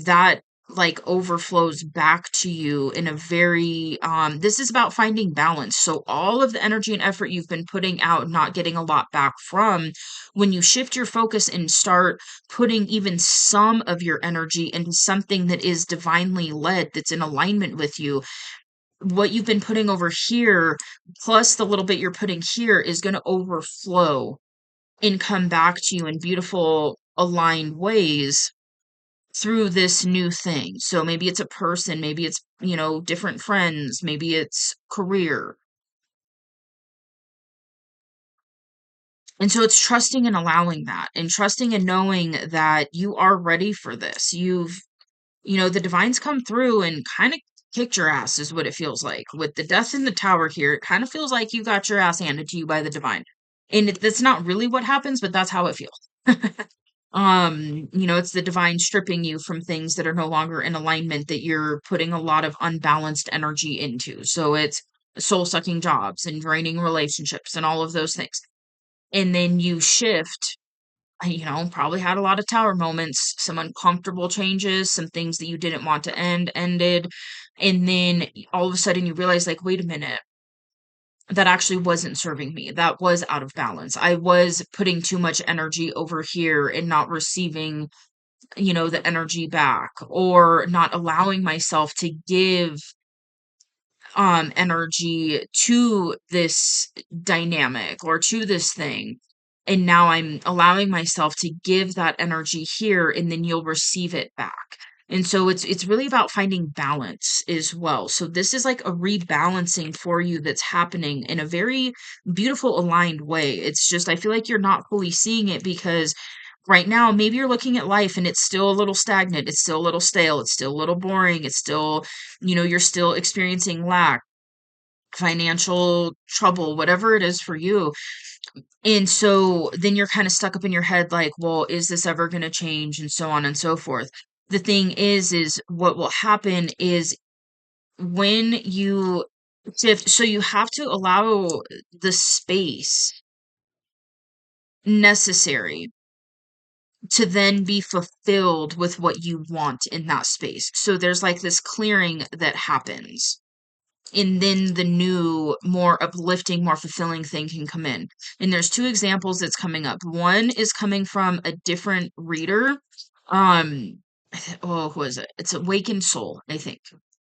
that like overflows back to you in a very this is about finding balance. So all of the energy and effort you've been putting out, not getting a lot back from, when you shift your focus and start putting even some of your energy into something that is divinely led, that's in alignment with you, what you've been putting over here plus the little bit you're putting here is going to overflow and come back to you in beautiful aligned ways through this new thing. So maybe it's a person, maybe it's, different friends, maybe it's career. And so it's trusting and allowing that, and trusting and knowing that you are ready for this. The divines come through and kind of kicked your ass, is what it feels like. With the death in the tower here, it kind of feels like you got your ass handed to you by the divine. And that's not really what happens, but that's how it feels. It's the divine stripping you from things that are no longer in alignment, that you're putting a lot of unbalanced energy into. So it's soul sucking jobs and draining relationships and all of those things. And then you shift, probably had a lot of tower moments, some uncomfortable changes, some things that you didn't want to ended. And then all of a sudden you realize, like, wait a minute, that actually wasn't serving me. That was out of balance. I was putting too much energy over here and not receiving, the energy back, or not allowing myself to give energy to this dynamic or to this thing. And now I'm allowing myself to give that energy here, and then you'll receive it back. And so it's really about finding balance as well. So this is like a rebalancing for you that's happening in a very beautiful aligned way. It's just, I feel like you're not fully seeing it because right now maybe you're looking at life and it's still a little stagnant, it's still a little stale, it's still a little boring, it's still, you're still experiencing lack, financial trouble, whatever it is for you. And so then you're kind of stuck up in your head like, well, is this ever going to change, and so on and so forth. The thing is what will happen is when you shift, so you have to allow the space necessary to then be fulfilled with what you want in that space. So there's like this clearing that happens. And then the new, more uplifting, more fulfilling thing can come in. And there's two examples that's coming up. One is coming from a different reader. Um, who is it? It's Awakened Soul, I think.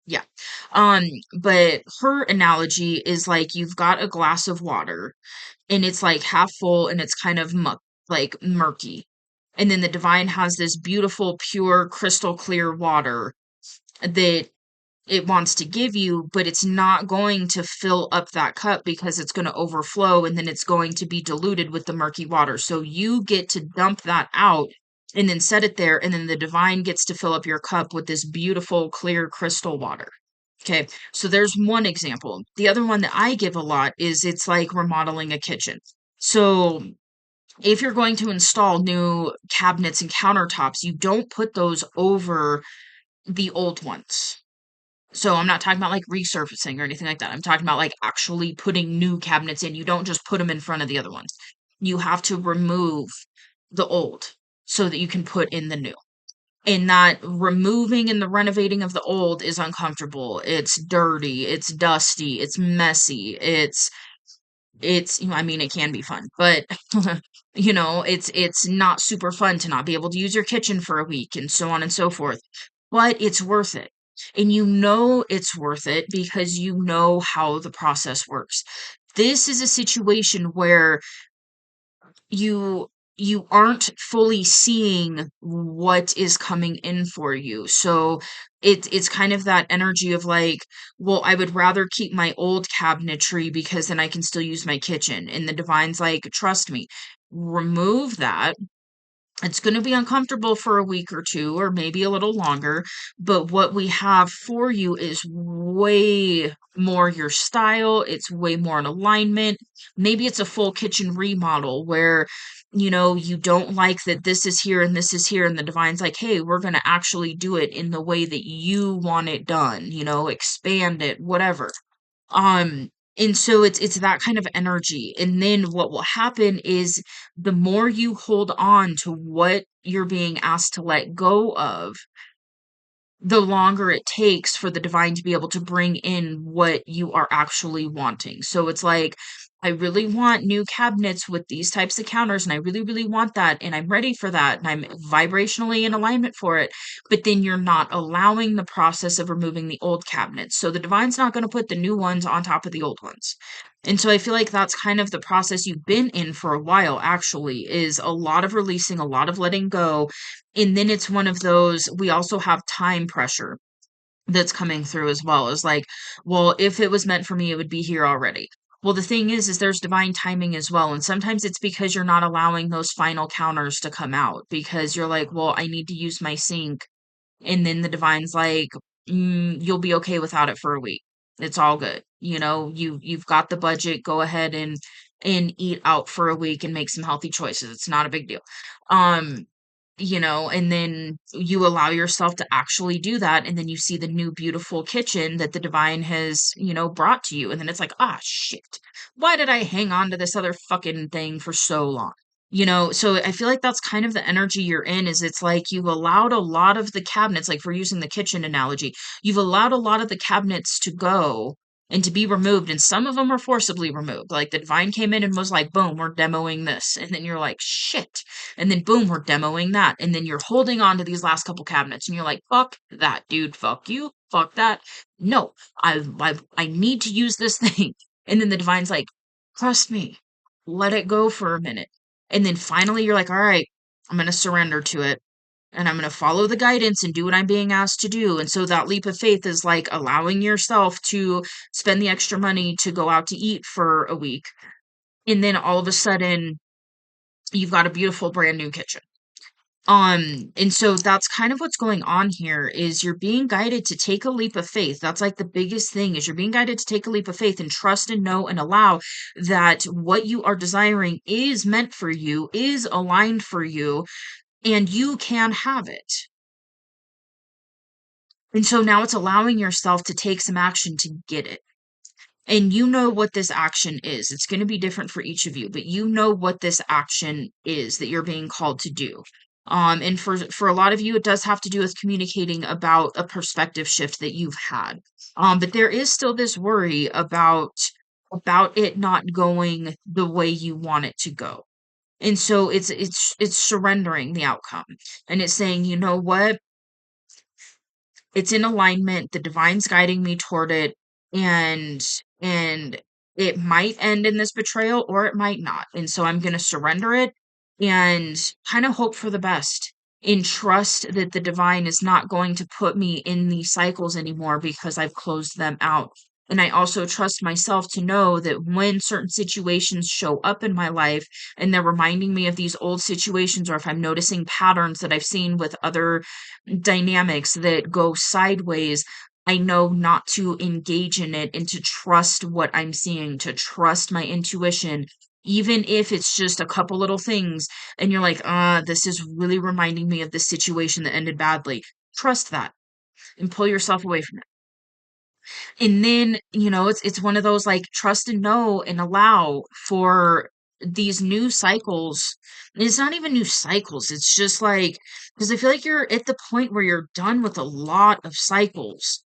Yeah. Um, but her analogy is like you've got a glass of water and it's like half full and it's kind of like murky. And then the divine has this beautiful, pure, crystal clear water that it wants to give you, but it's not going to fill up that cup because it's going to overflow and then it's going to be diluted with the murky water. So you get to dump that out and then set it there, and then the divine gets to fill up your cup with this beautiful, clear crystal water. Okay, so there's one example. The other one that I give a lot is it's like remodeling a kitchen. So if you're going to install new cabinets and countertops, you don't put those over the old ones. So I'm not talking about like resurfacing or anything like that. I'm talking about like actually putting new cabinets in. You don't just put them in front of the other ones. You have to remove the old. so that you can put in the new. And that removing and the renovating of the old is uncomfortable. It's dirty, it's dusty, it's messy, I mean, it can be fun, but it's not super fun to not be able to use your kitchen for a week and so on and so forth. But it's worth it. And you know it's worth it because you know how the process works. This is a situation where you you aren't fully seeing what is coming in for you. So it's kind of that energy of like, well, I would rather keep my old cabinetry because then I can still use my kitchen. And the divine's like, trust me, remove that. It's going to be uncomfortable for a week or two, or maybe a little longer, but what we have for you is way more your style. It's way more in alignment. Maybe it's a full kitchen remodel where, you don't like that this is here and this is here, and the divine's like, hey, we're going to actually do it in the way that you want it done, expand it, whatever. And so it's that kind of energy. And then what will happen is the more you hold on to what you're being asked to let go of, the longer it takes for the divine to be able to bring in what you are actually wanting. So it's like, I really want new cabinets with these types of counters, and I really, really want that, and I'm ready for that, and I'm vibrationally in alignment for it. But then you're not allowing the process of removing the old cabinets. So the divine's not going to put the new ones on top of the old ones. And so I feel like that's kind of the process you've been in for a while, actually, is a lot of releasing, a lot of letting go, and then it's one of those, we also have time pressure that's coming through as well. Is like, well, if it was meant for me, it would be here already. Well, the thing is there's divine timing as well. And sometimes it's because you're not allowing those final counters to come out because you're like, well, I need to use my sink. And then the divine's like, you'll be okay without it for a week. It's all good. You've got the budget. Go ahead and eat out for a week and make some healthy choices. It's not a big deal. Um, and then you allow yourself to actually do that, and then you see the new beautiful kitchen that the divine has, brought to you, and then it's like, ah, shit, why did I hang on to this other fucking thing for so long? So I feel like that's kind of the energy you're in, is it's like you've allowed a lot of the cabinets, like, if we're using the kitchen analogy, you've allowed a lot of the cabinets to go and to be removed, and some of them are forcibly removed. Like the divine came in and was like, boom, we're demoing this. And then you're like, shit. And then boom, we're demoing that. And then you're holding on to these last couple cabinets and you're like, fuck that, dude. Fuck you. Fuck that. No, I need to use this thing. And then the divine's like, trust me, let it go for a minute. And then finally you're like, all right, I'm going to surrender to it, and I'm going to follow the guidance and do what I'm being asked to do. And so that leap of faith is like allowing yourself to spend the extra money to go out to eat for a week. And then all of a sudden, you've got a beautiful brand new kitchen. And so that's kind of what's going on here, is you're being guided to take a leap of faith. That's like the biggest thing, is you're being guided to take a leap of faith and trust and know and allow that what you are desiring is meant for you, is aligned for you, and you can have it. And so now it's allowing yourself to take some action to get it. And you know what this action is. It's going to be different for each of you, but you know what this action is that you're being called to do. And for a lot of you, it does have to do with communicating about a perspective shift that you've had. But there is still this worry about it not going the way you want it to go. And so it's surrendering the outcome. And it's saying, you know what? It's in alignment, the divine's guiding me toward it, and it might end in this betrayal or it might not. And so I'm going to surrender it and kind of hope for the best, and trust that the divine is not going to put me in these cycles anymore because I've closed them out. And I also trust myself to know that when certain situations show up in my life and they're reminding me of these old situations, or if I'm noticing patterns that I've seen with other dynamics that go sideways, I know not to engage in it and to trust what I'm seeing, to trust my intuition, even if it's just a couple little things. And you're like, this is really reminding me of this situation that ended badly. Trust that and pull yourself away from it. And then, it's one of those like trust and know and allow for these new cycles, it's not even new cycles, it's just like, because I feel like you're at the point where you're done with a lot of cycles.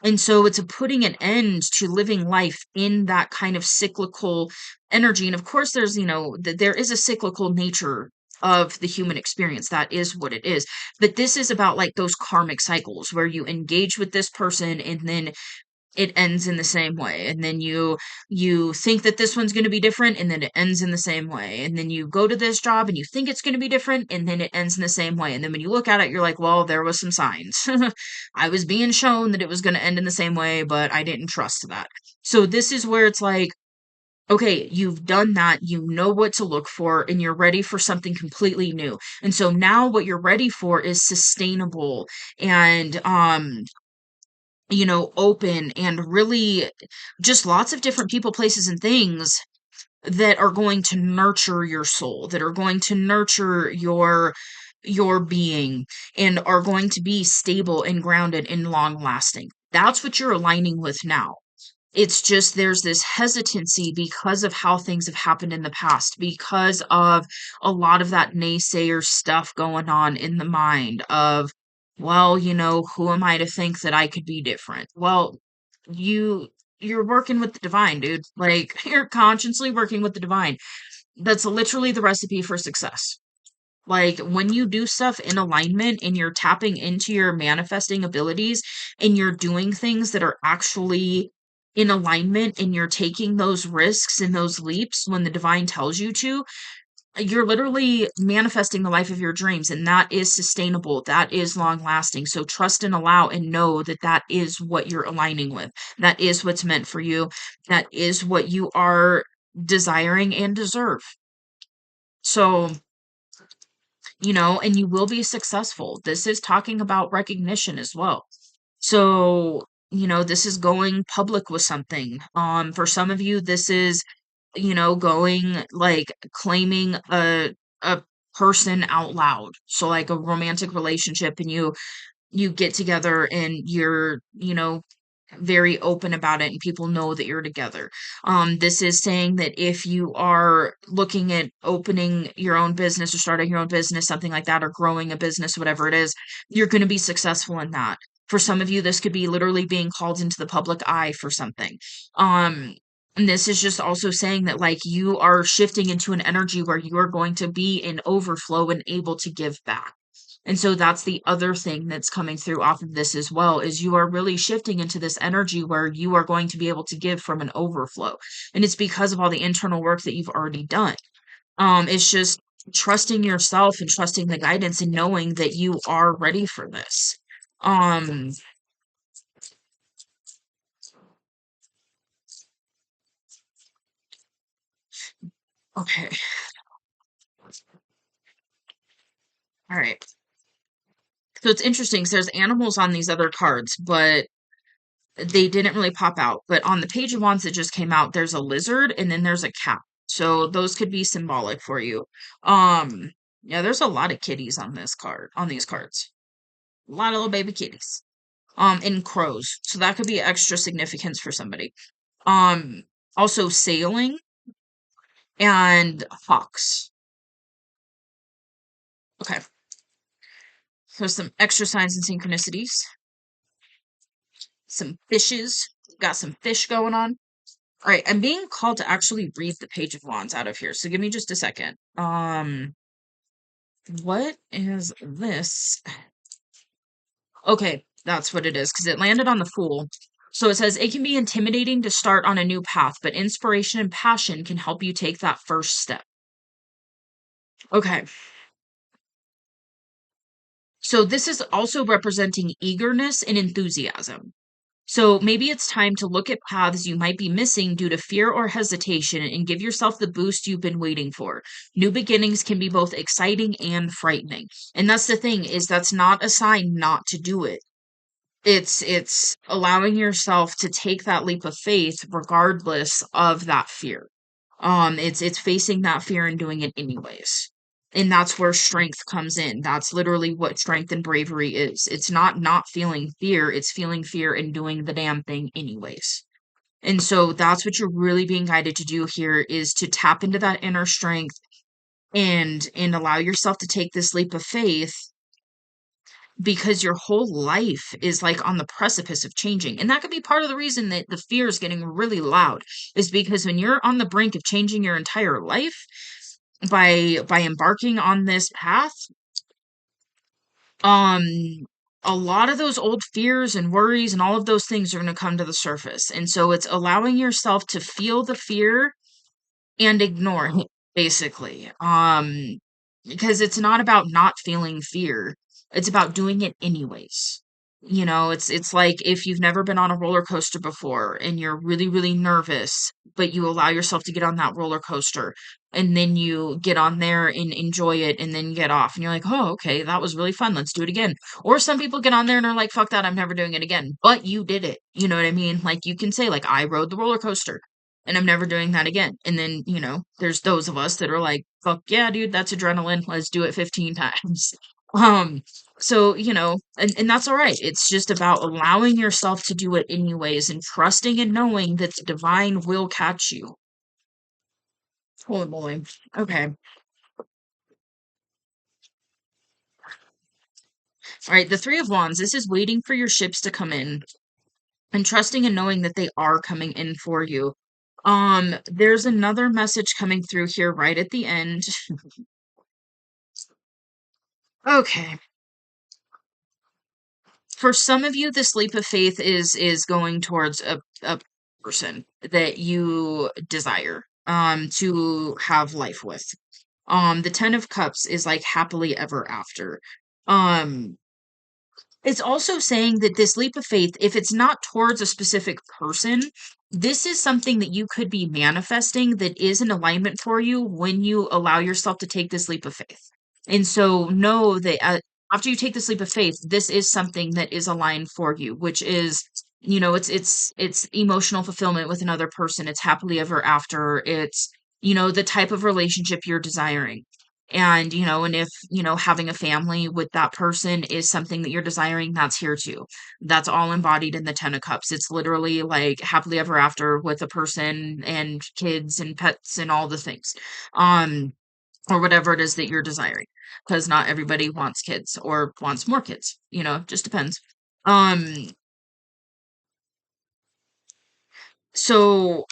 And so it's a putting an end to living life in that kind of cyclical energy. And of course, there's, there is a cyclical nature of the human experience. That is what it is. But this is about like those karmic cycles where you engage with this person and then it ends in the same way, and then you think that this one's going to be different, and then it ends in the same way, and then you go to this job and you think it's going to be different, and then it ends in the same way, and then when you look at it you're like, well, there was some signs. I was being shown that it was going to end in the same way, but I didn't trust that. So this is where it's like, okay, you've done that, you know what to look for, and you're ready for something completely new. And so now what you're ready for is sustainable and open and really just lots of different people, places, and things that are going to nurture your soul, that are going to nurture your being and are going to be stable and grounded and long lasting. That's what you're aligning with now. It's just there's this hesitancy because of how things have happened in the past, because of a lot of that naysayer stuff going on in the mind of, well, who am I to think that I could be different? Well, you're working with the divine, dude. Like, you're consciously working with the divine. That's literally the recipe for success. Like, when you do stuff in alignment and you're tapping into your manifesting abilities and you're doing things that are actually in alignment and you're taking those risks and those leaps when the divine tells you to, you're literally manifesting the life of your dreams, and that is sustainable. That is long lasting. So trust and allow and know that that is what you're aligning with. That is what's meant for you. That is what you are desiring and deserve. So, and you will be successful. This is talking about recognition as well. So, this is going public with something. For some of you, this is, going like claiming a person out loud. So like a romantic relationship, and you get together and you're, very open about it and people know that you're together. This is saying that if you are looking at opening your own business or starting your own business, something like that, or growing a business, whatever it is, you're going to be successful in that. For some of you, this could be literally being called into the public eye for something. And this is just also saying that like you are shifting into an energy where you are going to be in overflow and able to give back. And so that's the other thing that's coming through off of this as well, is you are really shifting into this energy where you are going to be able to give from an overflow. And it's because of all the internal work that you've already done. It's just trusting yourself and trusting the guidance and knowing that you are ready for this. Um, okay. All right. So it's interesting because there's animals on these other cards, but they didn't really pop out. But on the Page of Wands that just came out, there's a lizard and then there's a cat. So those could be symbolic for you. Yeah, there's a lot of kitties on this card, on these cards. A lot of little baby kitties. And crows. So that could be extra significance for somebody. Um, Also sailing and hawks. Okay. So some extra signs and synchronicities. Some fishes. Got some fish going on. All right, I'm being called to actually read the Page of Wands out of here, so give me just a second. What is this? Okay, that's what it is, because it landed on the Fool. So it says, it can be intimidating to start on a new path, but inspiration and passion can help you take that first step. Okay. So this is also representing eagerness and enthusiasm. So maybe it's time to look at paths you might be missing due to fear or hesitation and give yourself the boost you've been waiting for. New beginnings can be both exciting and frightening. And that's the thing, is that's not a sign not to do it. It's allowing yourself to take that leap of faith regardless of that fear. It's facing that fear and doing it anyways. And that's where strength comes in. That's literally what strength and bravery is. It's not feeling fear, it's feeling fear and doing the damn thing anyways. And so that's what you're really being guided to do here is to tap into that inner strength and allow yourself to take this leap of faith because your whole life is like on the precipice of changing. And that could be part of the reason that the fear is getting really loud is because when you're on the brink of changing your entire life by embarking on this path, um a lot of those old fears and worries and all of those things are going to come to the surface. And so it's allowing yourself to feel the fear and ignore it, basically. Because it's not about not feeling fear. It's about doing it anyways. It's like if you've never been on a roller coaster before and you're really, really nervous, but you allow yourself to get on that roller coaster and then you get on there and enjoy it and then get off and you're like, oh, okay, that was really fun. Let's do it again. Or some people get on there and are like, fuck that, I'm never doing it again. But you did it. You know what I mean? Like you can say, like, I rode the roller coaster and I'm never doing that again. And then, there's those of us that are like, fuck yeah, dude, that's adrenaline. Let's do it 15 times. Um, so, and that's all right. It's just about allowing yourself to do it anyways and trusting and knowing that the divine will catch you. Holy moly. Okay. All right. The Three of Wands. This is waiting for your ships to come in and trusting and knowing that they are coming in for you. There's another message coming through here right at the end. Okay. For some of you, this leap of faith is going towards a person that you desire to have life with. The Ten of Cups is like happily ever after. Um, it's also saying that this leap of faith, if it's not towards a specific person, this is something that you could be manifesting that is in alignment for you when you allow yourself to take this leap of faith. And so know that after you take this leap of faith, this is something that is aligned for you, which is, it's emotional fulfillment with another person. It's happily ever after. It's, the type of relationship you're desiring. And if, having a family with that person is something that you're desiring, that's here too. That's all embodied in the Ten of Cups. It's literally like happily ever after with a person and kids and pets and all the things. Or whatever it is that you're desiring. Because not everybody wants kids or wants more kids, just depends. Um, so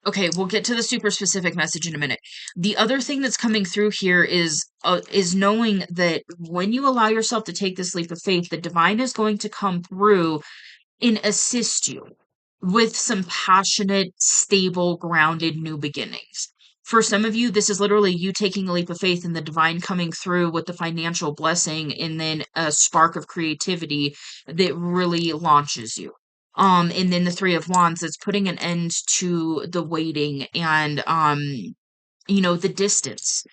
okay, we'll get to the super specific message in a minute. The other thing that's coming through here is knowing that when you allow yourself to take this leap of faith, the divine is going to come through and assist you with some passionate, stable, grounded new beginnings. For some of you, this is literally you taking a leap of faith and the divine coming through with the financial blessing and then a spark of creativity that really launches you. And then the Three of Wands is putting an end to the waiting and the distance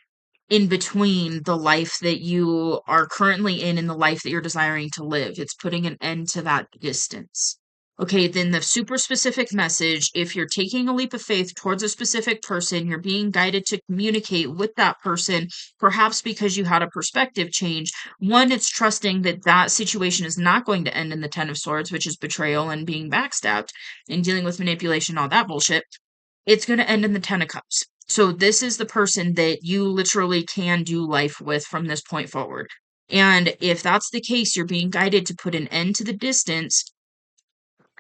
in between the life that you are currently in and the life that you're desiring to live. It's putting an end to that distance. Okay, then the super specific message, if you're taking a leap of faith towards a specific person, you're being guided to communicate with that person, perhaps because you had a perspective change. One, it's trusting that that situation is not going to end in the Ten of Swords, which is betrayal and being backstabbed and dealing with manipulation, all that bullshit. It's going to end in the Ten of Cups. So this is the person that you literally can do life with from this point forward. And if that's the case, you're being guided to put an end to the distance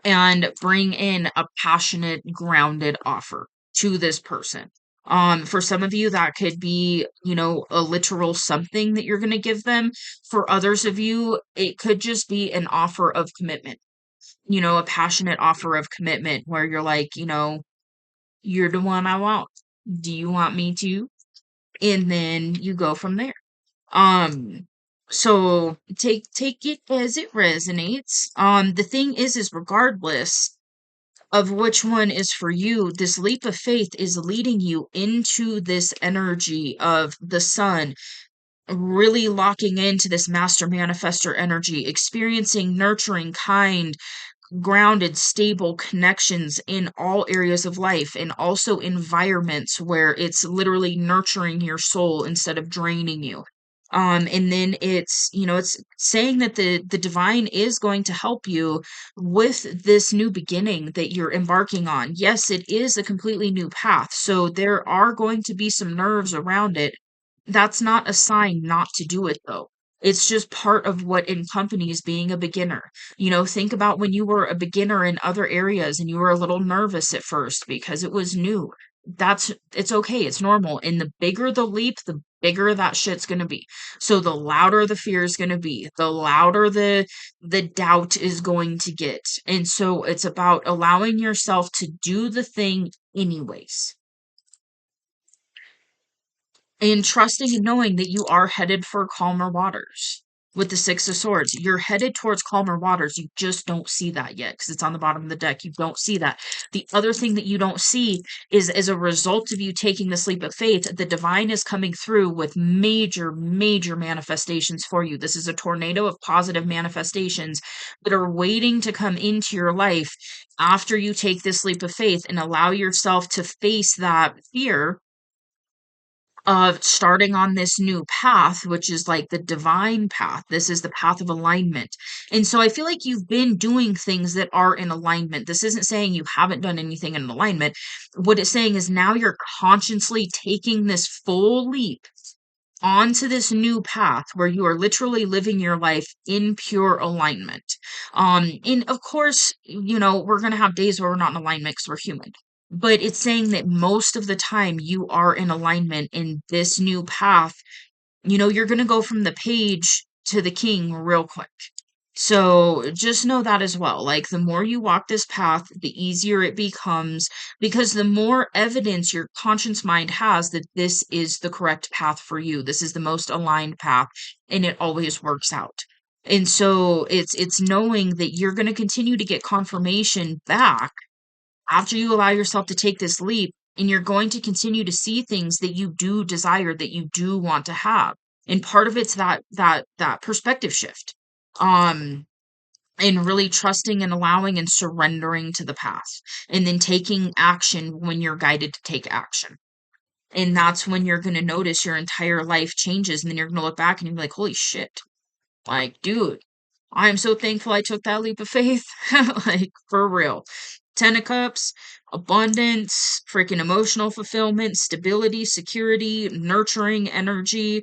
and bring in a passionate, grounded offer to this person. For some of you, that could be, a literal something that you're going to give them. For others of you, it could just be an offer of commitment, a passionate offer of commitment where you're like, you're the one I want. Do you want me to? And then you go from there. Um, so take it as it resonates. The thing is regardless of which one is for you, this leap of faith is leading you into this energy of the sun, really locking into this master manifestor energy, experiencing nurturing, kind, grounded, stable connections in all areas of life and also environments where it's literally nurturing your soul instead of draining you. And then it's saying that the divine is going to help you with this new beginning that you're embarking on. Yes, it is a completely new path, so there are going to be some nerves around it. That's not a sign not to do it, though. It's just part of what accompanies being a beginner. Think about when you were a beginner in other areas and you were a little nervous at first because it was new. It's okay, it's normal. And the bigger the leap, the bigger that shit's gonna be. So the louder the fear is gonna be, the louder the doubt is going to get. And so it's about allowing yourself to do the thing anyways. And trusting and knowing that you are headed for calmer waters. With the Six of Swords, you're headed towards calmer waters. You just don't see that yet because it's on the bottom of the deck. You don't see that. The other thing that you don't see is, as a result of you taking this leap of faith, the divine is coming through with major, major manifestations for you. This is a tornado of positive manifestations that are waiting to come into your life after you take this leap of faith and allow yourself to face that fear of starting on this new path, which is like the divine path. This is the path of alignment. And so I feel like you've been doing things that are in alignment. This isn't saying you haven't done anything in alignment. What it's saying is now you're consciously taking this full leap onto this new path where you are literally living your life in pure alignment. And of course, we're going to have days where we're not in alignment because we're human. But it's saying that most of the time you are in alignment in this new path. You're going to go from the page to the king real quick. So just know that as well. Like the more you walk this path, the easier it becomes because the more evidence your conscious mind has that this is the correct path for you. This is the most aligned path and it always works out. And so it's knowing that you're going to continue to get confirmation back after you allow yourself to take this leap, and you're going to continue to see things that you do desire, that you do want to have. And part of it's that perspective shift. Um and really trusting and allowing and surrendering to the path, and then taking action when you're guided to take action. And that's when you're going to notice your entire life changes, and then you're going to look back and you're like, holy shit, like, dude, I am so thankful I took that leap of faith. Like, for real. Ten of Cups, abundance, freaking emotional fulfillment, stability, security, nurturing energy,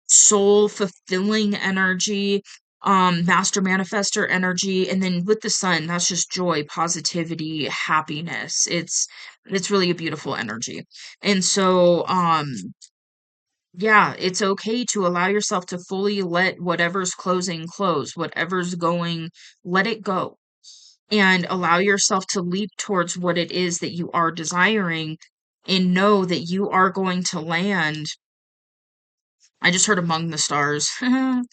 soul fulfilling energy, master manifester energy. And then with the sun, that's just joy, positivity, happiness. It's really a beautiful energy. And so, yeah, it's okay to allow yourself to fully let whatever's closing close, whatever's going, let it go, and allow yourself to leap towards what it is that you are desiring, and know that you are going to land. I just heard among the stars. You're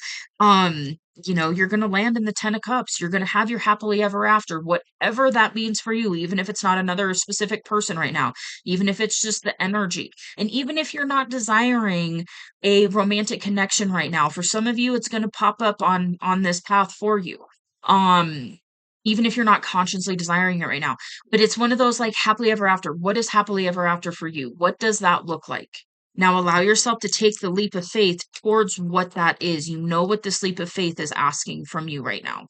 going to land in the 10 of cups. You're going to have your happily ever after, whatever that means for you, even if it's not another specific person right now, even if it's just the energy. And even if you're not desiring a romantic connection right now, for some of you, it's going to pop up on this path for you. Um, Even if you're not consciously desiring it right now, but it's one of those like happily ever after. What is happily ever after for you? What does that look like? Now allow yourself to take the leap of faith towards what that is. You know what this leap of faith is asking from you right now.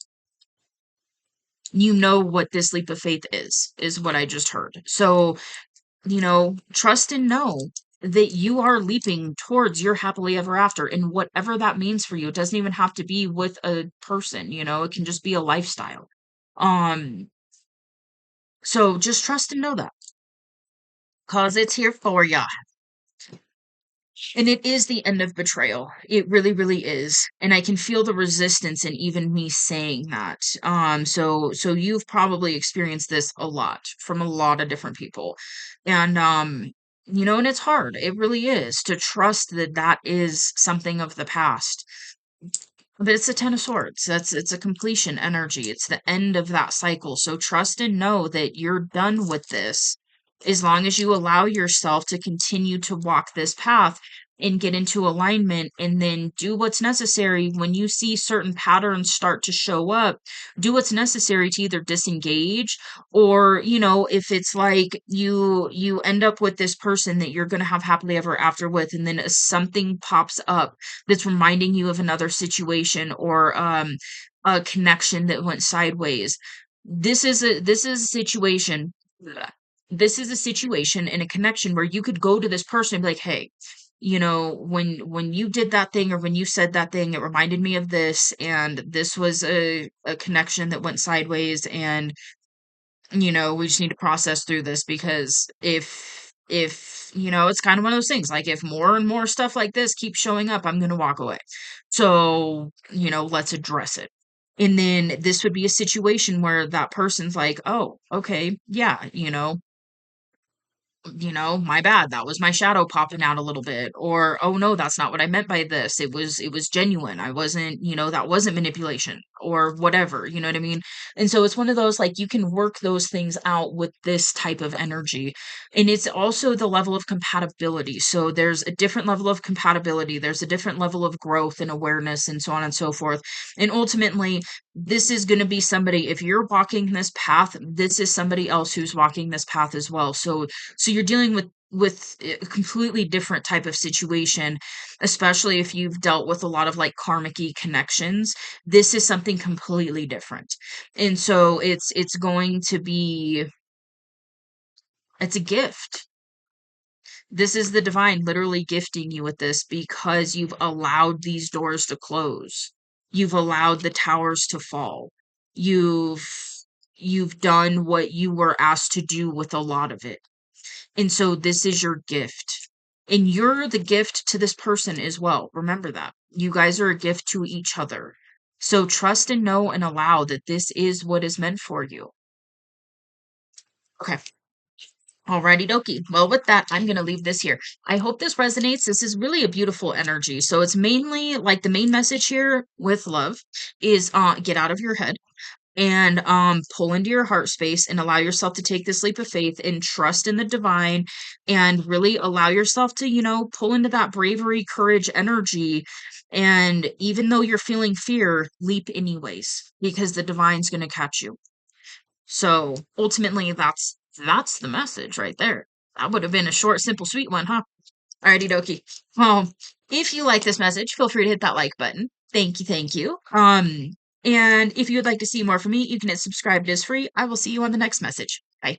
You know what this leap of faith is what I just heard. So, trust and know that you are leaping towards your happily ever after, and whatever that means for you. It doesn't even have to be with a person, it can just be a lifestyle. Um, so just trust and know that, cause it's here for ya. And it is the end of betrayal. It really, really is. And I can feel the resistance in even me saying that. So you've probably experienced this a lot from a lot of different people. And and it's hard. It really is to trust that that is something of the past. But it's a 10 of swords. It's a completion energy. It's the end of that cycle. So trust and know that you're done with this as long as you allow yourself to continue to walk this path. and get into alignment, and then do what's necessary when you see certain patterns start to show up. Do what's necessary to either disengage, or if it's like you end up with this person that you're going to have happily ever after with, and then something pops up that's reminding you of another situation, or a connection that went sideways. This is a situation. This is a situation and a connection where you could go to this person and be like, hey, when you did that thing, or when you said that thing, it reminded me of this, and this was a connection that went sideways, and we just need to process through this, because if it's kind of one of those things, like, if more and more stuff like this keeps showing up, I'm going to walk away. So, let's address it. And then this would be a situation where that person's like, oh, okay, yeah, my bad. That was my shadow popping out a little bit. Or, oh no, that's not what I meant by this. It was genuine. I wasn't, that wasn't manipulation or whatever, you know what I mean? And so it's one of those, like, you can work those things out with this type of energy. And it's also the level of compatibility. So there's a different level of compatibility, there's a different level of growth and awareness, and so on and so forth. And ultimately, this is going to be somebody, if you're walking this path, this is somebody else who's walking this path as well. So you're dealing with a completely different type of situation, especially if you've dealt with a lot of, like, karmic-y connections. This is something completely different. And so it's going to be, it's a gift. This is the divine literally gifting you with this, because you've allowed these doors to close. You've allowed the towers to fall. You've you've done what you were asked to do with a lot of it. And so this is your gift. And you're the gift to this person as well. Remember that. You guys are a gift to each other. So trust and know and allow that this is what is meant for you. Okay. Alrighty dokie. Well, with that, I'm going to leave this here. I hope this resonates. This is really a beautiful energy. So it's mainly, like, the main message here with love is get out of your head, and pull into your heart space, and allow yourself to take this leap of faith and trust in the divine, and really allow yourself to pull into that bravery, courage energy. And even though you're feeling fear, leap anyways, because the divine's going to catch you. So ultimately, that's the message right there. That would have been a short, simple, sweet one, huh? Alrighty dokie. Well, if you like this message, feel free to hit that like button. Thank you, thank you. And if you would like to see more from me, you can hit subscribe. It is free. I will see you on the next message. Bye.